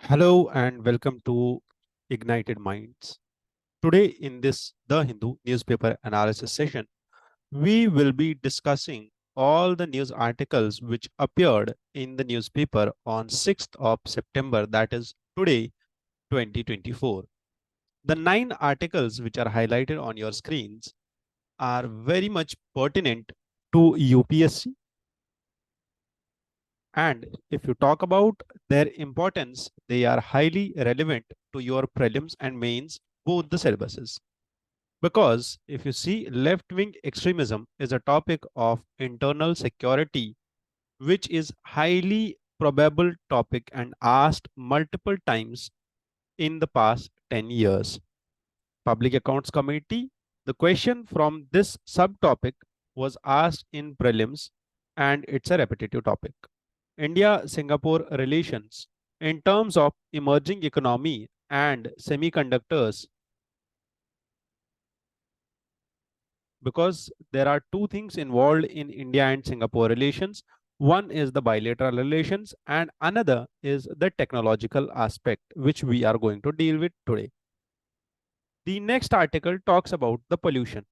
Hello and welcome to Ignited Minds. Today, in this The Hindu newspaper analysis session, we will be discussing all the news articles which appeared in the newspaper on 6th of September, that is today, 2024. The 9 articles which are highlighted on your screens are very much pertinent to UPSC. And if you talk about their importance, they are highly relevant to your prelims and mains, both the syllabuses. Because if you see, left wing extremism is a topic of internal security, which is highly probable topic and asked multiple times in the past 10 years. Public Accounts Committee, the question from this subtopic was asked in prelims and it's a repetitive topic. India Singapore relations in terms of emerging economy and semiconductors, because there are two things involved in India and Singapore relations. One is the bilateral relations, and another is the technological aspect, which we are going to deal with today. The next article talks about the pollution.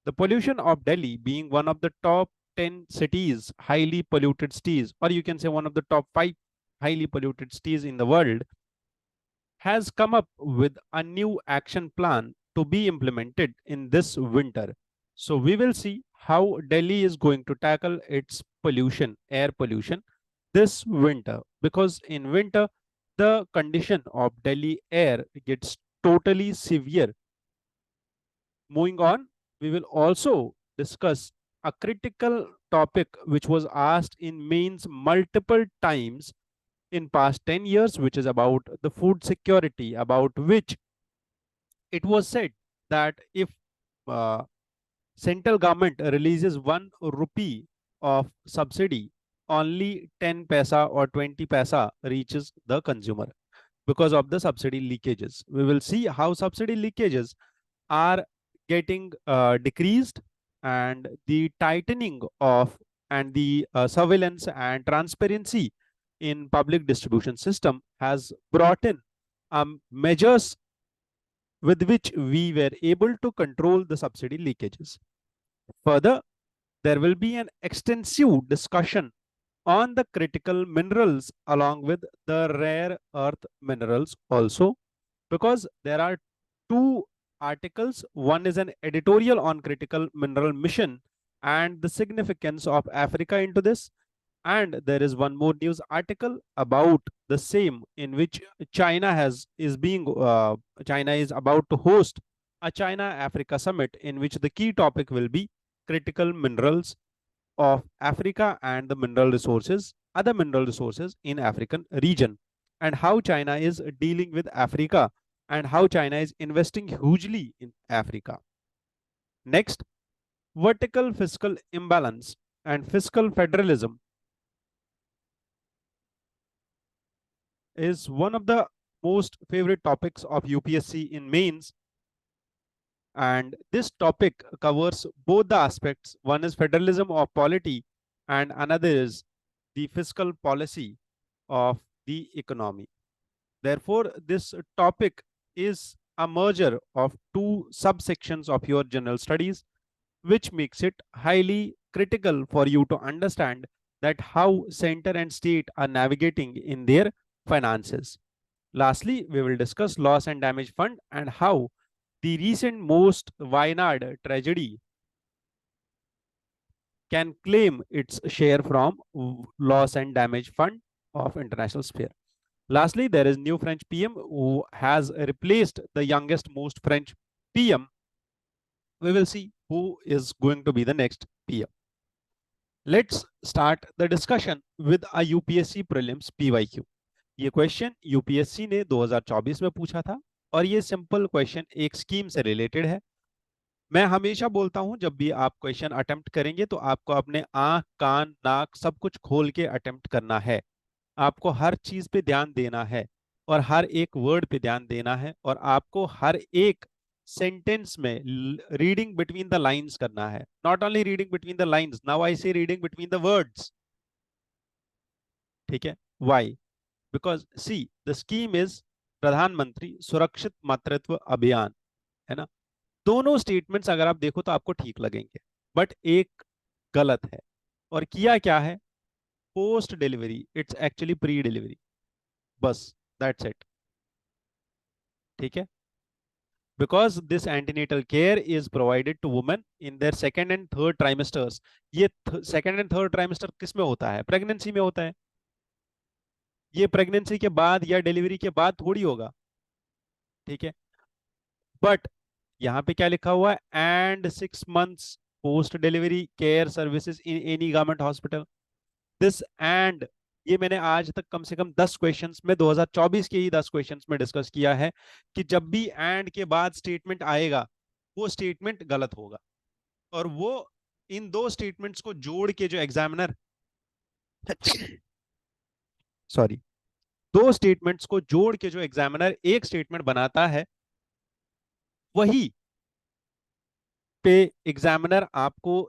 The pollution of Delhi being one of the top 10 cities, highly polluted cities, or you can say one of the top 5 highly polluted cities in the world, has come up with a new action plan to be implemented in this winter. So we will see how Delhi is going to tackle its pollution, air pollution, this winter. Because in winter, the condition of Delhi air gets totally severe. Moving on, we will also discuss a critical topic which was asked in mains multiple times in past 10 years, which is about the food security, about which it was said that if uh, central government releases 1 rupee of subsidy, only 10 paisa or 20 paisa reaches the consumer because of the subsidy leakages. We will see how subsidy leakages are getting decreased, and the tightening of and the surveillance and transparency in public distribution system has brought in measures with which we were able to control the subsidy leakages. Further, there will be an extensive discussion on the critical minerals along with the rare earth minerals also, because there are two articles. One is an editorial on critical mineral mission and the significance of Africa into this, and there is one more news article about the same, in which China is about to host a China Africa summit, in which the key topic will be critical minerals of Africa and the mineral resources, other mineral resources in African region, and how China is dealing with Africa and how China is investing hugely in Africa. Next, vertical fiscal imbalance and fiscal federalism is one of the most favorite topics of UPSC in mains. And this topic covers both the aspects. One is federalism of polity, and another is the fiscal policy of the economy. Therefore, this topic is a merger of two subsections of your general studies, which makes it highly critical for you to understand that how center and state are navigating in their finances. Lastly, we will discuss loss and damage fund and how the recent most Wayanad tragedy can claim its share from loss and damage fund of international sphere. Lastly, there is new French PM who has replaced the youngest most French PM. We will see who is going to be the next PM. Let's start the discussion with a UPSC prelims PYQ. ये question UPSC ने 2024 में पूछा था और ये simple question एक scheme से related है. मैं हमेशा बोलता हूं जब भी आप क्वेश्चन अटेम्प्ट करेंगे तो आपको अपने आंख कान नाक सब कुछ खोल के अटेम्प्ट करना है. आपको हर चीज पे ध्यान देना है और हर एक वर्ड पे ध्यान देना है और आपको हर एक सेंटेंस में रीडिंग बिटवीन द लाइंस करना है. Not only reading between the lines, now I say reading between the words. ठीक है? Why? Because see the scheme is Pradhan Mantri Surakshit मातृत्व अभियान, है ना। दोनों स्टेटमेंट्स अगर आप देखो तो आपको ठीक लगेंगे, बट एक गलत है। और किया क्या है, post delivery, it's actually pre delivery, बस दैट्स इट। ठीक है, because this antenatal care is provided to women in their second and third trimesters. ये सेकेंड एंड थर्ड ट्राइमेस्टर किस में होता है, प्रेगनेंसी में होता है। ये प्रेगनेंसी के बाद या डिलीवरी के बाद थोड़ी होगा। ठीक है, बट यहाँ पे क्या लिखा हुआ है, and 6 months post delivery care services in any government hospital. This and, ये मैंने आज तक कम से कम 10 क्वेश्चंस में, 2024 के ही 10 क्वेश्चंस में डिस्कस किया है कि जब भी एंड के बाद स्टेटमेंट आएगा वो स्टेटमेंट गलत होगा। और वो इन दो स्टेटमेंट्स को जोड़ के जो एग्जामिनर सॉरी, दो स्टेटमेंट्स को जोड़ के जो एग्जामिनर एक स्टेटमेंट बनाता है, वही पे एग्जामिनर आपको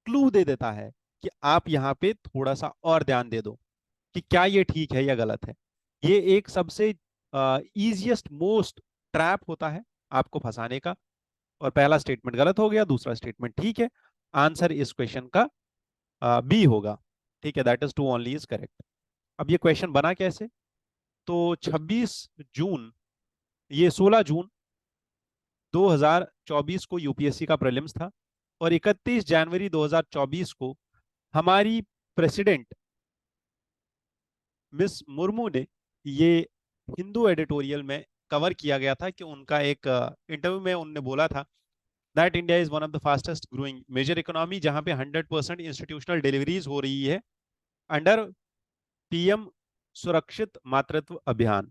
क्लू दे देता है कि आप यहाँ पे थोड़ा सा और ध्यान दे दो कि क्या ये ठीक है या गलत है। ये एक सबसे इजीएस्ट मोस्ट ट्रैप होता है आपको फंसाने का। और पहला स्टेटमेंट गलत हो गया, दूसरा स्टेटमेंट ठीक है, आंसर इस क्वेश्चन का बी होगा। ठीक है, that is two only is correct. अब ये क्वेश्चन बना कैसे, तो 26 जून, ये 16 जून 2024 को यूपीएससी का प्रीलिम्स था, और 31 जनवरी 2024 को हमारी प्रेसिडेंट मिस मुर्मू ने ये हिंदू एडिटोरियल में कवर किया गया था कि उनका एक इंटरव्यू में उन्होंने बोला था that India is one of the fastest growing major economy, जहां पे 100% इंस्टीट्यूशनल डिलीवरीज हो रही है अंडर पीएम सुरक्षित मातृत्व अभियान।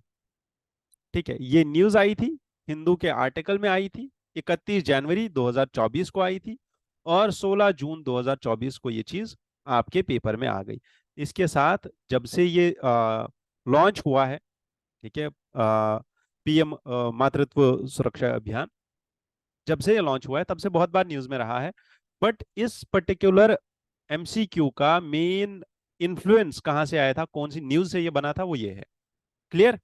ठीक है, ये न्यूज आई थी, हिंदू के आर्टिकल में आई थी, 31 जनवरी 2024 को आई थी, और 16 जून 2024 को ये चीज आपके पेपर में आ गई। इसके साथ जब से ये लॉन्च हुआ है, ठीक है, पीएम मातृत्व सुरक्षा अभियान, जब से ये लॉन्च हुआ है तब से बहुत बार न्यूज में रहा है। बट इस पर्टिकुलर एमसीक्यू का मेन इन्फ्लुएंस कहां से आया था, कौन सी न्यूज से ये बना था, वो ये है। क्लियर।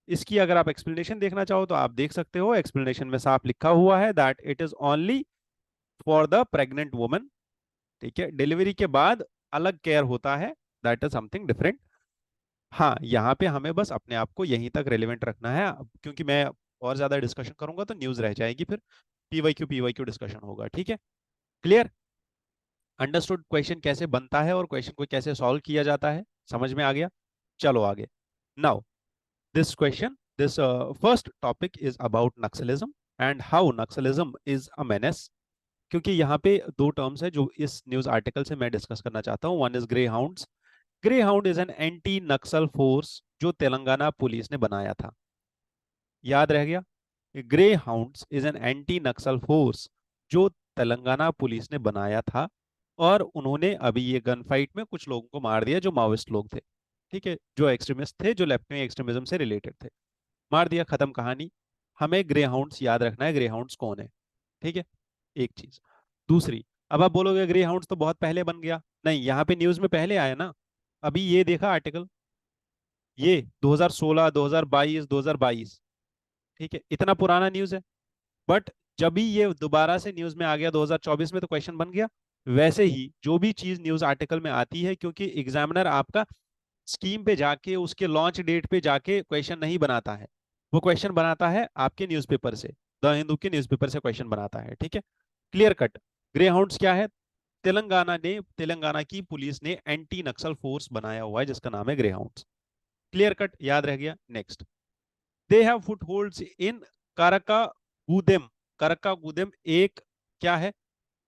इसकी अगर आप एक्सप्लेनेशन देखना चाहो तो आप देख सकते हो, एक्सप्लेनेशन में साफ लिखा हुआ है that it is only for the pregnant woman. ठीक है, डिलीवरी के बाद अलग केयर होता है, दैट इज समथिंग डिफरेंट। हाँ, यहाँ पे हमें बस अपने आप को यहीं तक रेलिवेंट रखना है, क्योंकि मैं और ज्यादा डिस्कशन करूंगा तो न्यूज रह जाएगी, फिर पीवाईक्यू डिस्कशन होगा। ठीक है, क्लियर। अंडरस्टूड क्वेश्चन कैसे बनता है और क्वेश्चन को कैसे सॉल्व किया जाता है, समझ में आ गया। चलो आगे। Now this question, this first topic is about Naxalism and how Naxalism is a menace. क्योंकि यहाँ पे दो टर्म्स है जो इस न्यूज आर्टिकल से मैं डिस्कस करना चाहता हूँ। One is grey hounds. Grey hound is an anti Naxal force जो तेलंगाना पुलिस ने बनाया था। याद रह गया, grey hounds is an anti Naxal force जो तेलंगाना पुलिस ने बनाया था, और उन्होंने अभी ये गन फाइट में कुछ लोगों को मार दिया जो माओइस्ट लोग थे। ठीक है, जो एक्सट्रीमिस्ट थे, जो लेफ्ट विंग एक्सट्रीमिज्म से रिलेटेड थे, मार दिया, खत्म कहानी। हमें ग्रे हाउंड्स याद रखना है, ग्रे हाउंड्स कौन है। ठीक है, एक चीज। दूसरी, अब आप बोलोगे ग्रे हाउंड्स तो बहुत पहले बन गया, नहीं, यहाँ पे न्यूज में पहले आया ना। अभी ये देखा आर्टिकल, ये 2016, 2022, 2022, ठीक है, इतना पुराना न्यूज है। बट जब भी ये दोबारा से न्यूज में आ गया 2024 में, तो क्वेश्चन बन गया। वैसे ही जो भी चीज न्यूज आर्टिकल में आती है, क्योंकि एग्जामिनर आपका स्कीम पे जाके उसके लॉन्च डेट पे जाके क्वेश्चन नहीं बनाता है, वो क्वेश्चन बनाता है आपके न्यूज़पेपर से, द हिंदू के न्यूज़पेपर से क्वेश्चन बनाता है। ठीक है, क्लियर कट। ग्रे हाउंड्स क्या है, तेलंगाना की पुलिस ने एंटी नक्सल फोर्स बनाया हुआ है जिसका नाम है ग्रे हाउंड्स। क्लियर कट, याद रह गया। Next, they have footholds in Karakagudem. Karakagudem एक क्या है,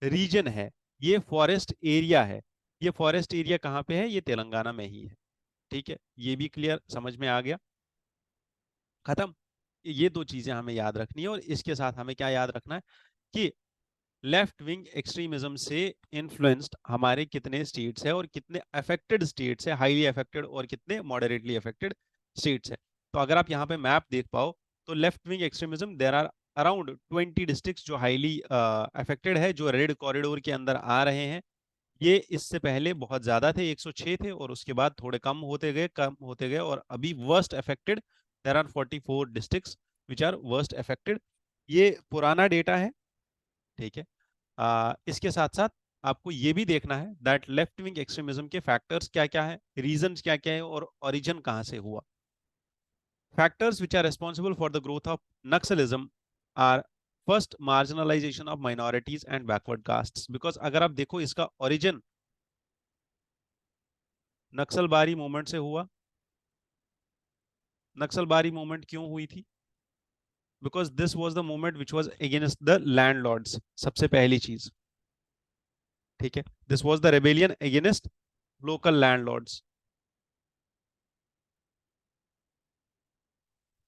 रीजन है, ये फॉरेस्ट एरिया है। ये फॉरेस्ट एरिया कहाँ पे है, ये तेलंगाना में ही है। ठीक है, ये भी क्लियर, समझ में आ गया, खत्म। ये दो चीजें हमें याद रखनी है, और इसके साथ हमें क्या याद रखना है कि लेफ्ट विंग एक्सट्रीमिज्म से इन्फ्लुएंस्ड हमारे कितने स्टेट्स है, और कितने अफेक्टेड स्टेट्स है, हाईली अफेक्टेड, और कितने मॉडरेटली अफेक्टेड स्टेट्स है। तो अगर आप यहाँ पे मैप देख पाओ, तो left wing extremism there are around 20 districts जो हाईली अफेक्टेड है, जो रेड कॉरिडोर के अंदर आ रहे हैं। ये इससे पहले बहुत ज्यादा थे, 106 थे, और उसके बाद थोड़े कम होते गए और अभी worst affected, there are 44 districts which are worst affected. ये पुराना डेटा है, ठीक है। इसके साथ साथ आपको ये भी देखना है दैट लेफ्ट विंग एक्सट्रीमिज्म के फैक्टर्स क्या क्या है, रीजंस क्या क्या है, और ओरिजिन कहाँ से हुआ। Factors which are responsible for the growth of Naxalism are first marginalization of minorities and backward castes, because अगर आप देखो इसका ओरिजिन नक्सलबारी मूवमेंट से हुआ। नक्सलबारी मूवमेंट क्यों हुई थी? Because this was the movement which was against the landlords, सबसे पहली चीज, ठीक है। This was the rebellion against local landlords.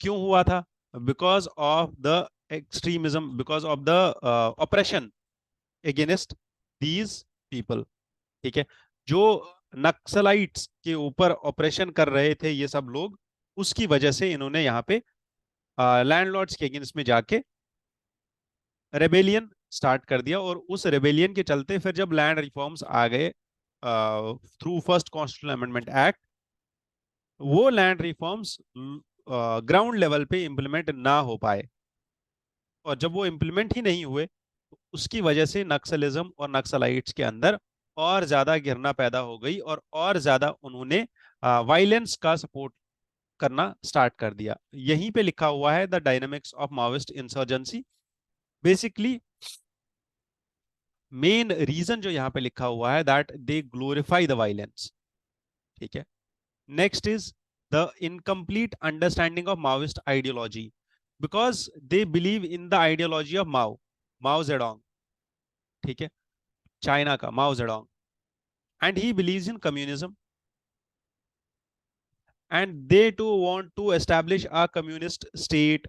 क्यों हुआ था? Because of the extremism, because of the operation against these people, ठीक है। जो नक्सलाइट्स के ऊपर ऑपरेशन कर रहे थे ये सब लोग, उसकी वजह से इन्होंने यहाँ पे लैंडलॉर्ड्स के अगेंस्ट में जाके रेबेलियन स्टार्ट कर दिया। और उस रेबेलियन के चलते फिर जब लैंड रिफॉर्म्स आ गए through first constitutional amendment act, वो लैंड रिफॉर्म्स ग्राउंड लेवल पे इंप्लीमेंट ना हो पाए, और जब वो इंप्लीमेंट ही नहीं हुए तो उसकी वजह से नक्सलिज्म और नक्सलाइट्स के अंदर और ज्यादा गिरना पैदा हो गई, और ज्यादा उन्होंने वायलेंस का सपोर्ट करना स्टार्ट कर दिया। यहीं पे लिखा हुआ है the dynamics of Maoist insurgency. Basically main reason जो यहाँ पे लिखा हुआ है that they glorify the violence, ठीक है। Next is the incomplete understanding of Maoist ideology, because they believe in the ideology of Mao Zedong, ठीक है, चाइना का Mao Zedong, and he believes in communism, and they too want to establish a communist state,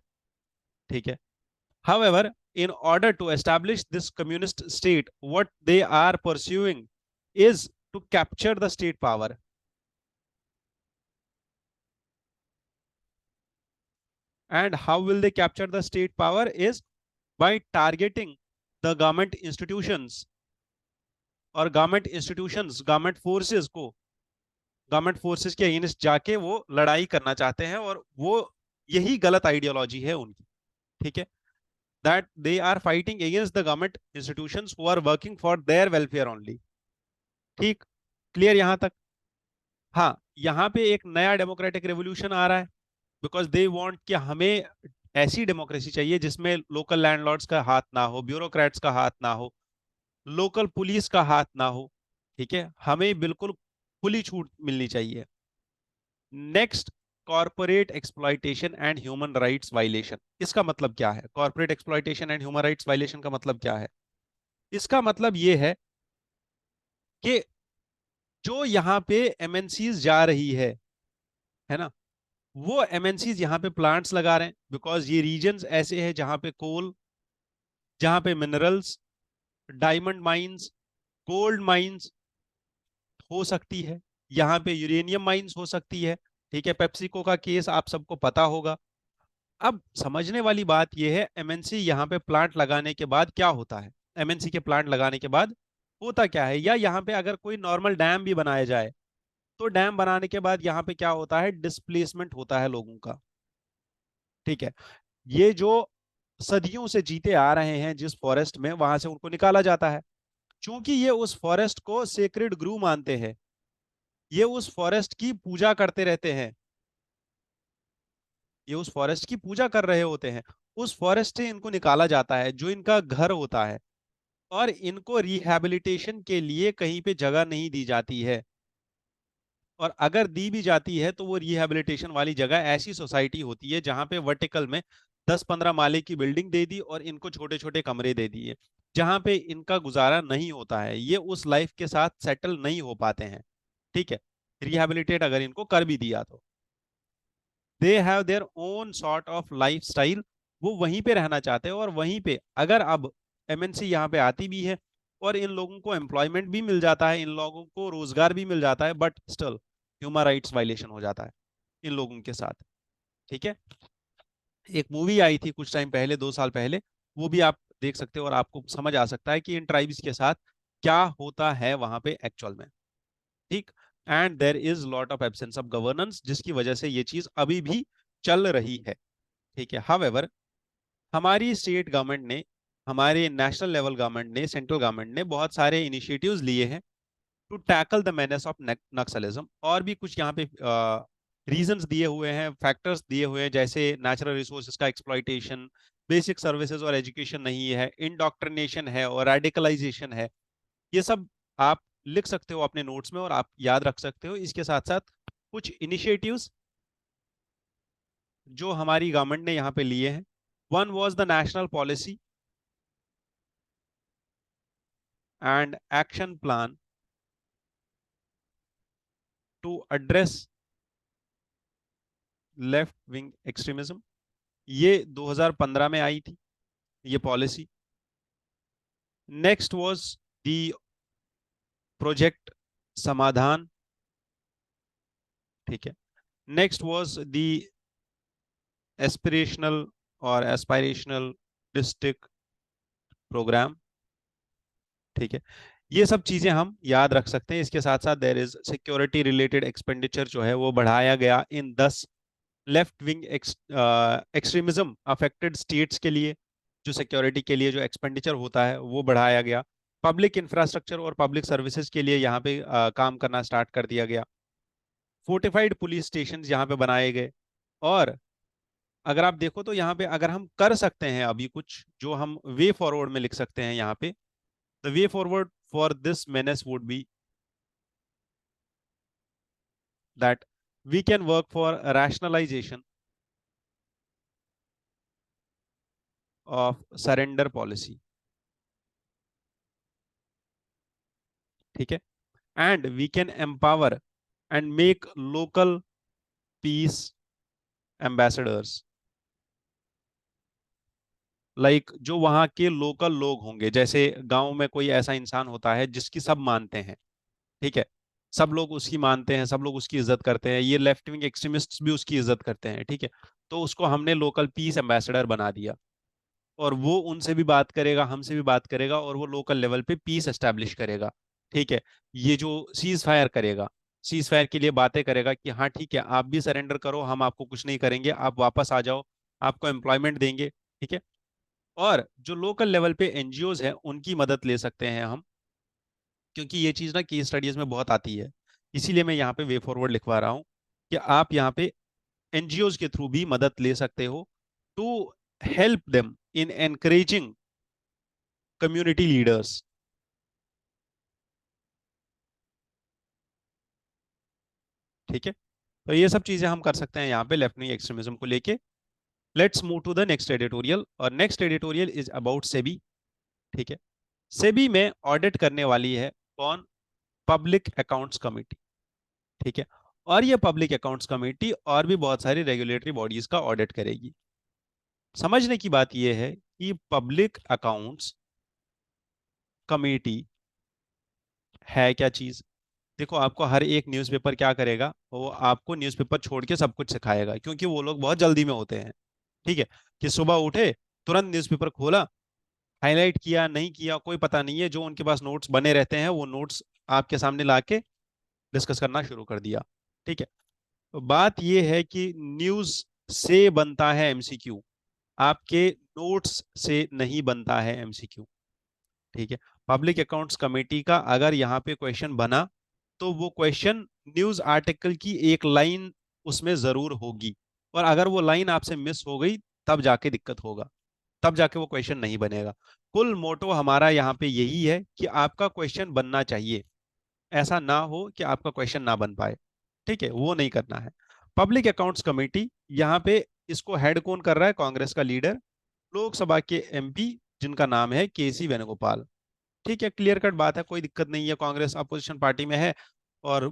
ठीक है। However, in order to establish this communist state, what they are pursuing is to capture the state power. And how will they capture the state power? Is by targeting the government institutions, और government forces के against जाके वो लड़ाई करना चाहते हैं, और वो यही गलत आइडियोलॉजी है उनकी, ठीक है। That they are fighting against the government institutions who are working for their welfare only, ठीक, क्लियर यहां तक? हाँ, यहाँ पे एक नया डेमोक्रेटिक रेवोल्यूशन आ रहा है, बिकॉज दे वांट कि हमें ऐसी डेमोक्रेसी चाहिए जिसमें लोकल लैंडलॉर्ड्स का हाथ ना हो, ब्यूरोक्रेट्स का हाथ ना हो, लोकल पुलिस का हाथ ना हो, ठीक है। हमें बिल्कुल खुली छूट मिलनी चाहिए। Next, corporate exploitation and human rights violation. इसका मतलब क्या है? Corporate exploitation and human rights violation का मतलब क्या है? इसका मतलब ये कि जो यहाँ पे एमएनसीज जा रही है ना, वो एमएनसीज यहाँ पे प्लांट्स लगा रहे हैं, बिकॉज ये रीजन्स ऐसे हैं जहाँ पे कोल, जहाँ पे minerals, diamond mines, gold mines हो सकती है, यहाँ पे यूरेनियम माइंस हो सकती है, ठीक है। पेप्सिको का केस आप सबको पता होगा। अब समझने वाली बात यह है, एमएनसी यहाँ पे प्लांट लगाने के बाद क्या होता है, एमएनसी के प्लांट लगाने के बाद होता क्या है, या यहाँ पे अगर कोई नॉर्मल डैम भी बनाया जाए तो डैम बनाने के बाद यहाँ पे क्या होता है, डिस्प्लेसमेंट होता है लोगों का, ठीक है। ये जो सदियों से जीते आ रहे हैं जिस फॉरेस्ट में, वहां से उनको निकाला जाता है, क्योंकि ये उस फॉरेस्ट को सेक्रेड ग्रू मानते हैं, ये उस फॉरेस्ट की पूजा करते रहते हैं, ये उस फॉरेस्ट की पूजा कर रहे होते हैं। उस फॉरेस्ट से इनको निकाला जाता है जो इनका घर होता है, और इनको रिहैबिलिटेशन के लिए कहीं पे जगह नहीं दी जाती है, और अगर दी भी जाती है तो वो रिहैबिलिटेशन वाली जगह ऐसी सोसाइटी होती है जहां पे वर्टिकल में 10-15 माले की बिल्डिंग दे दी और इनको छोटे छोटे कमरे दे दिए, जहां पे इनका गुजारा नहीं होता है, ये उस लाइफ के साथ सेटल नहीं हो पाते हैं, ठीक है। रिहैबिलिटेट अगर इनको कर भी दिया तो they have their own sort of life style, वो वहीं पे रहना चाहते हैं। और वहीं पे अगर अब एमएनसी यहाँ पे आती भी है और इन लोगों को एम्प्लॉयमेंट भी मिल जाता है, इन लोगों को रोजगार भी मिल जाता है, but still human rights violation हो जाता है इन लोगों के साथ, ठीक है। एक मूवी आई थी कुछ टाइम पहले, 2 साल पहले, वो भी आप देख सकते हो और आपको समझ आ सकता है कि इन ट्राइब्स के साथ क्या होता है वहां पे एक्चुअल में, ठीक। And there is lot of absence of governance, जिसकी वजह से ये चीज अभी भी चल रही है, ठीक है। हावेवर, हमारी स्टेट गवर्नमेंट ने, हमारे नेशनल लेवल गवर्नमेंट ने, सेंट्रल गवर्नमेंट ने बहुत सारे इनिशिएटिव्स लिए हैं to tackle the menace of Naxalism. और भी कुछ यहाँ पे रीजंस दिए हुए हैं, फैक्टर्स दिए हुए हैं, जैसे नेचुरल रिसोर्सेज का एक्सप्लॉइटेशन, बेसिक सर्विसेज और एजुकेशन नहीं है, इंडोक्ट्रिनेशन है और रेडिकलाइजेशन है। ये सब आप लिख सकते हो अपने नोट्स में और आप याद रख सकते हो। इसके साथ साथ कुछ इनिशिएटिव्स जो हमारी गवर्नमेंट ने यहाँ पे लिए हैं, one was the national policy and action plan to address left wing extremism. ये 2015 में आई थी ये policy. Next was the project Samadhan, ठीक है। नेक्स्ट वाज दी एस्पिरेशनल और एस्पायरेशनल डिस्ट्रिक्ट प्रोग्राम, ठीक है। ये सब चीजें हम याद रख सकते हैं। इसके साथ साथ there is security related expenditure जो है वो बढ़ाया गया in 10 left wing extremism affected states के लिए। जो सिक्योरिटी के लिए जो एक्सपेंडिचर होता है वो बढ़ाया गया। पब्लिक इंफ्रास्ट्रक्चर और पब्लिक सर्विसेज के लिए यहाँ पे काम करना स्टार्ट कर दिया गया। फोर्टिफाइड पुलिस स्टेशन यहाँ पे बनाए गए। और अगर आप देखो तो यहाँ पे अगर हम कर सकते हैं अभी कुछ जो हम वे फॉरवर्ड में लिख सकते हैं यहाँ पे, the way forward for this menace would be that we can work for a rationalization of surrender policy, ठीक है। And we can empower and make local peace ambassadors, like जो वहाँ के लोकल लोग होंगे, जैसे गांव में कोई ऐसा इंसान होता है जिसकी सब मानते हैं, ठीक है। सब लोग उसकी मानते हैं, सब लोग उसकी इज्जत करते हैं, ये लेफ्ट विंग एक्सट्रीमिस्ट्स भी उसकी इज्जत करते हैं, ठीक है। तो उसको हमने लोकल पीस एम्बेसडर बना दिया और वो उनसे भी बात करेगा, हमसे भी बात करेगा और वो लोकल लेवल पे पीस एस्टैब्लिश करेगा, ठीक है। ये जो सीज फायर करेगा, सीज फायर के लिए बातें करेगा कि हाँ ठीक है, आप भी सरेंडर करो, हम आपको कुछ नहीं करेंगे, आप वापस आ जाओ, आपको एम्प्लॉयमेंट देंगे, ठीक है। और जो लोकल लेवल पे एनजीओज हैं उनकी मदद ले सकते हैं हम, क्योंकि ये चीज़ ना केस स्टडीज में बहुत आती है। इसीलिए मैं यहाँ पे वे फॉरवर्ड लिखवा रहा हूँ कि आप यहाँ पे एनजीओज के थ्रू भी मदद ले सकते हो to help them in encouraging community leaders, ठीक है। तो ये सब चीजें हम कर सकते हैं यहाँ पे लेफ्ट विंग एक्सट्रीमिज्म को लेके। Let's move to the next editorial, और next editorial is about SEBI, ठीक है। सेबी में ऑडिट करने वाली है कौन? पब्लिक अकाउंट्स कमेटी, ठीक है। और ये पब्लिक अकाउंट्स कमेटी और भी बहुत सारी रेगुलेटरी बॉडीज का ऑडिट करेगी। समझने की बात यह है कि पब्लिक अकाउंट्स कमेटी है क्या चीज। देखो, आपको हर एक न्यूज़पेपर क्या करेगा, वो आपको न्यूज़पेपर छोड़ के सब कुछ सिखाएगा, क्योंकि वो लोग बहुत जल्दी में होते हैं, ठीक है। कि सुबह उठे, तुरंत न्यूज़पेपर खोला, हाईलाइट किया नहीं किया कोई पता नहीं है, जो उनके पास नोट्स बने रहते हैं वो नोट्स आपके सामने लाके डिस्कस करना शुरू कर दिया, ठीक है। तो बात यह है कि न्यूज़ से बनता है एमसीक्यू, आपके नोट्स से नहीं बनता है एमसीक्यू, ठीक है। पब्लिक अकाउंट्स कमेटी का अगर यहाँ पे क्वेश्चन बना तो वो क्वेश्चन न्यूज आर्टिकल की एक लाइन उसमें जरूर होगी, और अगर वो लाइन आपसे मिस हो गई तब जाके दिक्कत होगा, तब जाके वो क्वेश्चन नहीं बनेगा। कुल मोटो हमारा यहाँ पे यही है कि आपका क्वेश्चन बनना चाहिए, ऐसा ना हो कि आपका क्वेश्चन ना बन पाए, ठीक है, वो नहीं करना है। पब्लिक अकाउंट्स कमेटी यहाँ पे, इसको हेड कौन कर रहा है? कांग्रेस का लीडर, लोकसभा के एमपी जिनका नाम है केसी वेणुगोपाल, ठीक है। क्लियर कट बात है, कोई दिक्कत नहीं है, कांग्रेस अपोजिशन पार्टी में है और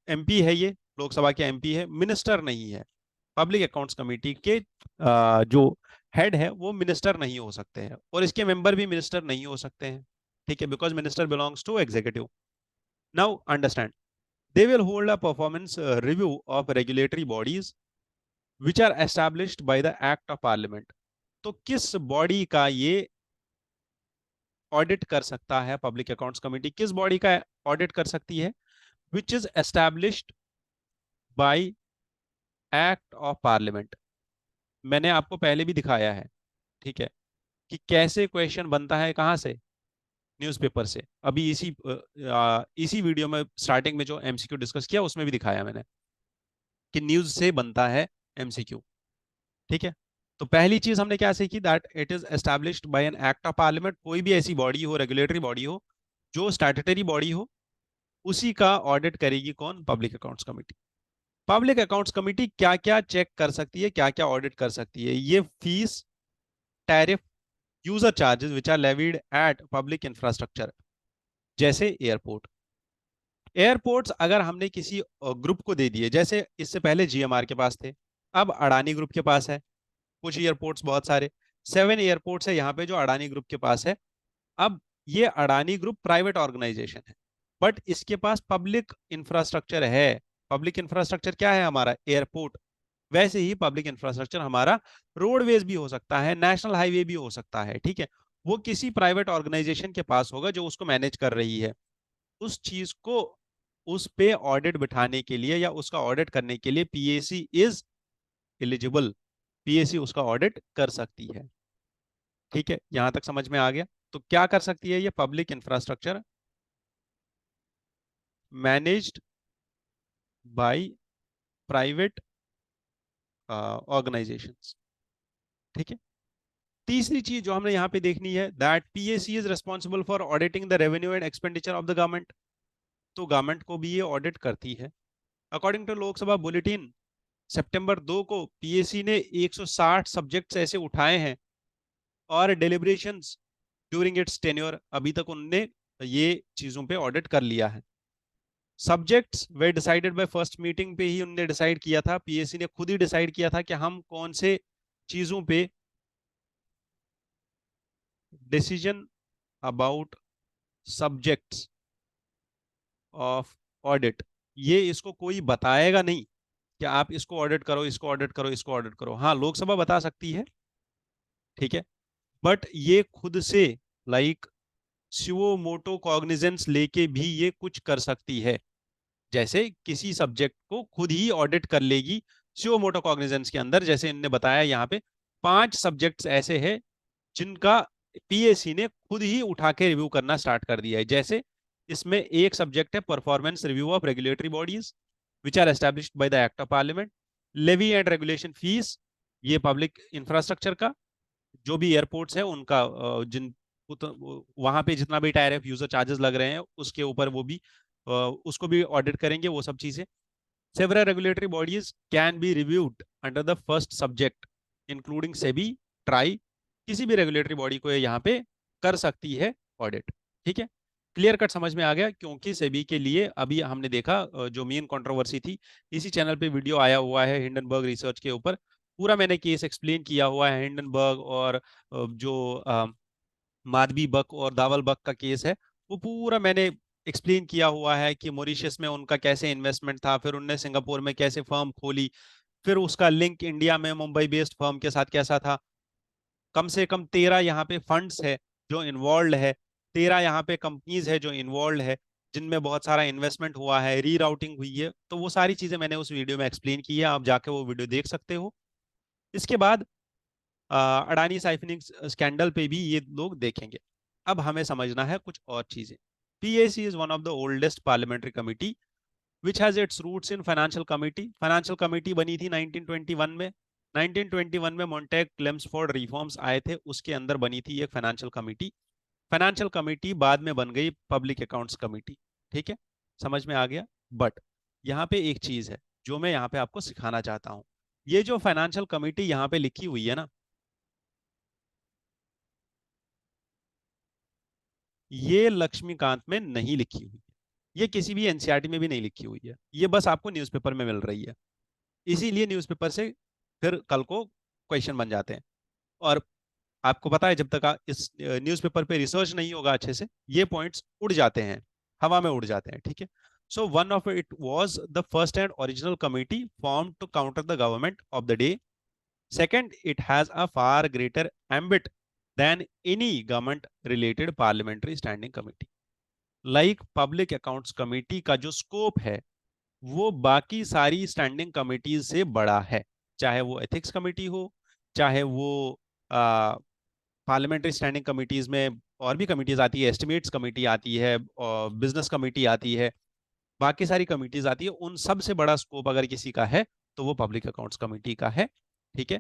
एमपी है, ये लोकसभा के एमपी है, मिनिस्टर नहीं है। पब्लिक अकाउंट्स कमेटी के जो हेड है वो मिनिस्टर नहीं हो सकते हैं, और इसके मेंबर भी मिनिस्टर नहीं हो सकते हैं, ठीक है, because minister belongs to executive. Now understand, they will hold a performance review of regulatory bodies which are established by the act of parliament. तो किस बॉडी का ये ऑडिट कर सकता है पब्लिक अकाउंट्स कमेटी? किस बॉडी का ऑडिट कर सकती है? Which is established by act of parliament. मैंने आपको पहले भी दिखाया है, ठीक है, कि कैसे क्वेश्चन बनता है, कहाँ से? न्यूज़पेपर से। अभी इसी वीडियो में स्टार्टिंग में जो एमसीक्यू डिस्कस किया उसमें भी दिखाया मैंने कि न्यूज से बनता है एमसीक्यू, ठीक है। तो पहली चीज हमने क्या सीखी? That it is established bye an act of parliament. कोई भी ऐसी बॉडी हो, रेगुलेटरी बॉडी हो, जो स्टैट्यूटरी बॉडी हो, उसी का ऑडिट करेगी कौन? Public accounts committee. Public accounts committee क्या क्या चेक कर सकती है, क्या क्या ऑडिट कर सकती है? ये fees, tariff, user charges which are levied at public infrastructure, जैसे एयरपोर्ट। एयरपोर्ट्स अगर हमने किसी ग्रुप को दे दिए, जैसे इससे पहले जीएमआर के पास थे, अब अडानी ग्रुप के पास है कुछ एयरपोर्ट्स, बहुत सारे 7 एयरपोर्ट्स है यहाँ पे जो अडानी ग्रुप के पास है। अब ये अडानी ग्रुप प्राइवेट ऑर्गेनाइजेशन है, बट इसके पास पब्लिक इंफ्रास्ट्रक्चर है। पब्लिक इंफ्रास्ट्रक्चर क्या है हमारा? एयरपोर्ट। वैसे ही पब्लिक इंफ्रास्ट्रक्चर हमारा रोडवेज भी हो सकता है, नेशनल हाईवे भी हो सकता है, ठीक है। वो किसी प्राइवेट ऑर्गेनाइजेशन के पास होगा जो उसको मैनेज कर रही है। उस चीज को, उस पे ऑडिट बिठाने के लिए या उसका ऑडिट करने के लिए पीएसी इज एलिजिबल। पीएसी उसका ऑडिट कर सकती है, ठीक है। यहां तक समझ में आ गया? तो क्या कर सकती है ये? Public infrastructure managed by private organisations, ठीक है। तीसरी चीज जो हमने यहाँ पे देखनी है, that PAC is responsible for auditing the revenue and expenditure of the government. तो गवर्नमेंट को भी ये ऑडिट करती है। अकॉर्डिंग टू लोकसभा बुलेटिन, सितंबर 2 को पीएसी ने 160 सब्जेक्ट्स ऐसे उठाए हैं और डेलिब्रेशंस ड्यूरिंग इट्स टेन्योर, अभी तक उनने ये चीजों पे ऑडिट कर लिया है। Subjects way decided by first meeting पे ही उनने डिसाइड किया था, पीएससी ने खुद ही डिसाइड किया था कि हम कौन से चीजों पे decision about subjects of audit, ये इसको कोई बताएगा नहीं कि आप इसको ऑडिट करो, इसको ऑडिट करो, इसको ऑडिट करो। हाँ, लोकसभा बता सकती है, ठीक है, बट ये खुद से लाइक सुओ मोटो कॉग्निजेंस लेके भी ये कुछ कर सकती है। जैसे किसी सब्जेक्ट को खुद ही ऑडिट कर लेगी सुओ मोटो कॉग्निजेंस के अंदर। जैसे इनने बताया यहाँ पे 5 सब्जेक्ट्स ऐसे हैं जिनका पीएससी ने खुद ही उठा के रिव्यू करना स्टार्ट कर दिया है। जैसे इसमें एक सब्जेक्ट है performance review of regulatory bodies which are established by the act of parliament. Levy and regulation fees, ये पब्लिक इंफ्रास्ट्रक्चर का, जो भी एयरपोर्ट्स है उनका जिन वहां पे जितना भी टैरिफ, यूजर चार्जेस लग रहे हैं उसके ऊपर वो भी उसको भी ऑडिट करेंगे, वो सब चीजें। Several regulatory bodies can be reviewed under the first subject including SEBI, try. किसी भी रेगुलेटरी बॉडी को यहाँ पे कर सकती है ऑडिट, ठीक है। क्लियर कट समझ में आ गया? क्योंकि सेबी के लिए अभी हमने देखा जो मेन कंट्रोवर्सी थी, इसी चैनल पे वीडियो आया हुआ है हिंडनबर्ग रिसर्च के ऊपर। पूरा मैंने केस एक्सप्लेन किया हुआ है। हिंडनबर्ग और जो माधवी बक और दावल बक का केस है, वो पूरा मैंने एक्सप्लेन किया हुआ है कि मॉरिशस में उनका कैसे इन्वेस्टमेंट था, फिर उनने सिंगापुर में कैसे फर्म खोली, फिर उसका लिंक इंडिया में मुंबई बेस्ड फर्म के साथ कैसा था। कम से कम 13 यहाँ पे फंड्स है जो इन्वॉल्व है, 13 यहाँ पे कंपनीज है जो इन्वॉल्व है, जिनमें बहुत सारा इन्वेस्टमेंट हुआ है, रीराउटिंग हुई है। तो वो सारी चीजें मैंने उस वीडियो में एक्सप्लेन की है, आप जाके वो वीडियो देख सकते हो। इसके बाद अडानी साइफनिंग स्कैंडल पे भी ये लोग देखेंगे। अब हमें समझना है कुछ और चीजें। PAC is one of the oldest parliamentary committee which has its roots in financial committee. Financial committee बनी थी 1921 में। 1921 में मॉन्टेग क्लेम्सफोर्ड रिफॉर्म्स आए थे, उसके अंदर बनी थी एक फाइनेंशियल कमिटी। फाइनेंशियल कमिटी बाद में बन गई पब्लिक अकाउंट्स कमिटी, ठीक है। समझ में आ गया? बट यहाँ पे एक चीज है जो मैं यहाँ पे आपको सिखाना चाहता हूँ। ये जो फाइनेंशियल कमिटी यहाँ पे लिखी हुई है ना, ये लक्ष्मीकांत में नहीं लिखी हुई है, ये किसी भी एनसीईआरटी में भी नहीं लिखी हुई है, ये बस आपको न्यूज़पेपर में मिल रही है। इसीलिए न्यूज़पेपर से फिर कल को क्वेश्चन बन जाते हैं। और आपको पता है जब तक इस न्यूज़पेपर पे रिसर्च नहीं होगा अच्छे से, ये पॉइंट्स उड़ जाते हैं, हवा में उड़ जाते हैं, ठीक है। So one of it was the first and original committee form to counter the government of the day. Second, it has a far greater ambit than any government related parliamentary standing committee. Like public accounts committee का जो scope है वो बाकी सारी standing committees से बड़ा है, चाहे वो एथिक्स कमेटी हो, चाहे वो पार्लियामेंट्री स्टैंडिंग कमिटीज में और भी कमिटीज आती है, एस्टिमेट्स कमेटी आती है और बिजनेस कमेटी आती है, बाकी सारी कमिटीज आती है, उन सब से बड़ा स्कोप अगर किसी का है तो वो पब्लिक अकाउंट्स कमेटी का है। ठीक है।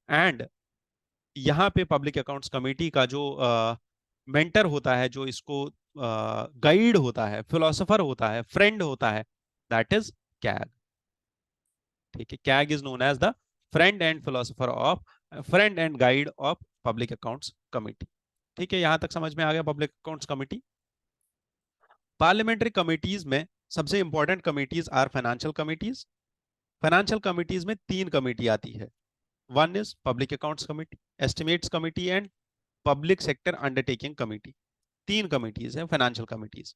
एंड यहाँ पे पब्लिक अकाउंट्स कमेटी का जो मेंटर होता है, जो इसको गाइड होता है, फिलोसोफर होता है, फ्रेंड होता है, दैट इज कैग। ठीक है। CAG is known as the friend and philosopher of, friend and guide of public accounts committee. ठीक है, यहां तक समझ में आ गया public accounts committee. Parliamentary committees में सबसे important committees are financial committees. Financial committees में तीन कमेटी आती है। One is public accounts committee, estimates committee and public sector undertaking committee. तीन कमिटीज हैं financial committees.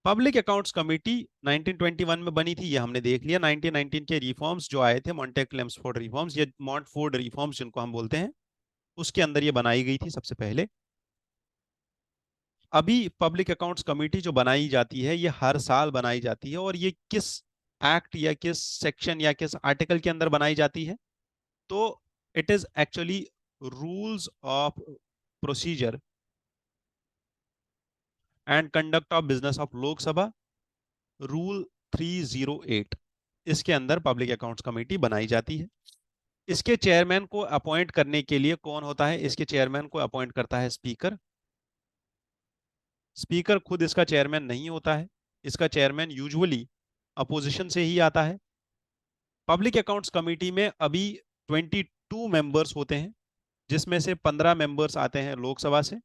Public accounts committee 1921 में बनी थी, ये हमने देख लिया। 1919 के रिफॉर्म्स जो आए थे, मॉन्टेक्लेम्सफोर्ड रिफॉर्म्स, ये मॉन्टफोर्ड रिफॉर्म्स जिनको हम बोलते हैं, उसके अंदर ये बनाई गई थी सबसे पहले। अभी पब्लिक अकाउंट्स कमेटी जो बनाई जाती है ये हर साल बनाई जाती है, और ये किस एक्ट या किस सेक्शन या किस आर्टिकल के अंदर बनाई जाती है? तो it is actually rules of procedure and conduct of business of Lok Sabha, rule 308, इसके अंदर पब्लिक अकाउंट्स कमेटी बनाई जाती है। इसके चेयरमैन को अपॉइंट करने के लिए कौन होता है? इसके चेयरमैन को अपॉइंट करता है स्पीकर। स्पीकर खुद इसका चेयरमैन नहीं होता है, इसका चेयरमैन यूजुअली अपोजिशन से ही आता है। पब्लिक अकाउंट्स कमेटी में अभी 22 मेंबर्स होते हैं, जिसमें से 15 मेंबर्स आते हैं लोकसभा से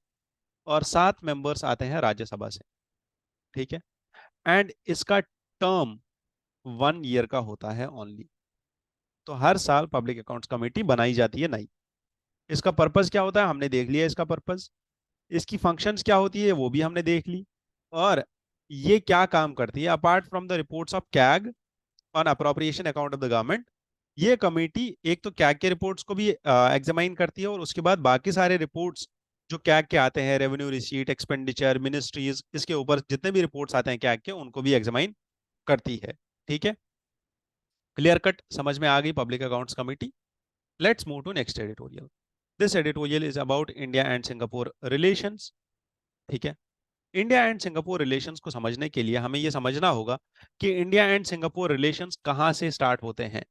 और 7 मेंबर्स आते हैं राज्यसभा से। ठीक है। एंड इसका टर्म 1 ईयर का होता है ओनली। तो हर साल पब्लिक अकाउंट्स कमेटी बनाई जाती है नई। इसका पर्पस क्या होता है हमने देख लिया, इसका पर्पस। इसकी फंक्शंस क्या होती है वो भी हमने देख ली। और ये क्या काम करती है? Apart from the reports of CAG on appropriation account of the government, ये कमेटी एक तो कैग के रिपोर्ट्स को भी एग्जामाइन करती है, और उसके बाद बाकी सारे रिपोर्ट्स जो कैग के आते हैं, रेवेन्यू रिसीट, एक्सपेंडिचर, मिनिस्ट्रीज, इसके ऊपर जितने भी रिपोर्ट्स आते हैं कैग के, उनको भी एग्जामाइन करती है। ठीक है, क्लियर कट समझ में आ गई public accounts committee. Let's move to next editorial. This editorial is about India and Singapore relations. ठीक है। इंडिया एंड सिंगापुर रिलेशंस को समझने के लिए हमें यह समझना होगा कि इंडिया एंड सिंगापुर रिलेशंस कहां से स्टार्ट होते हैं।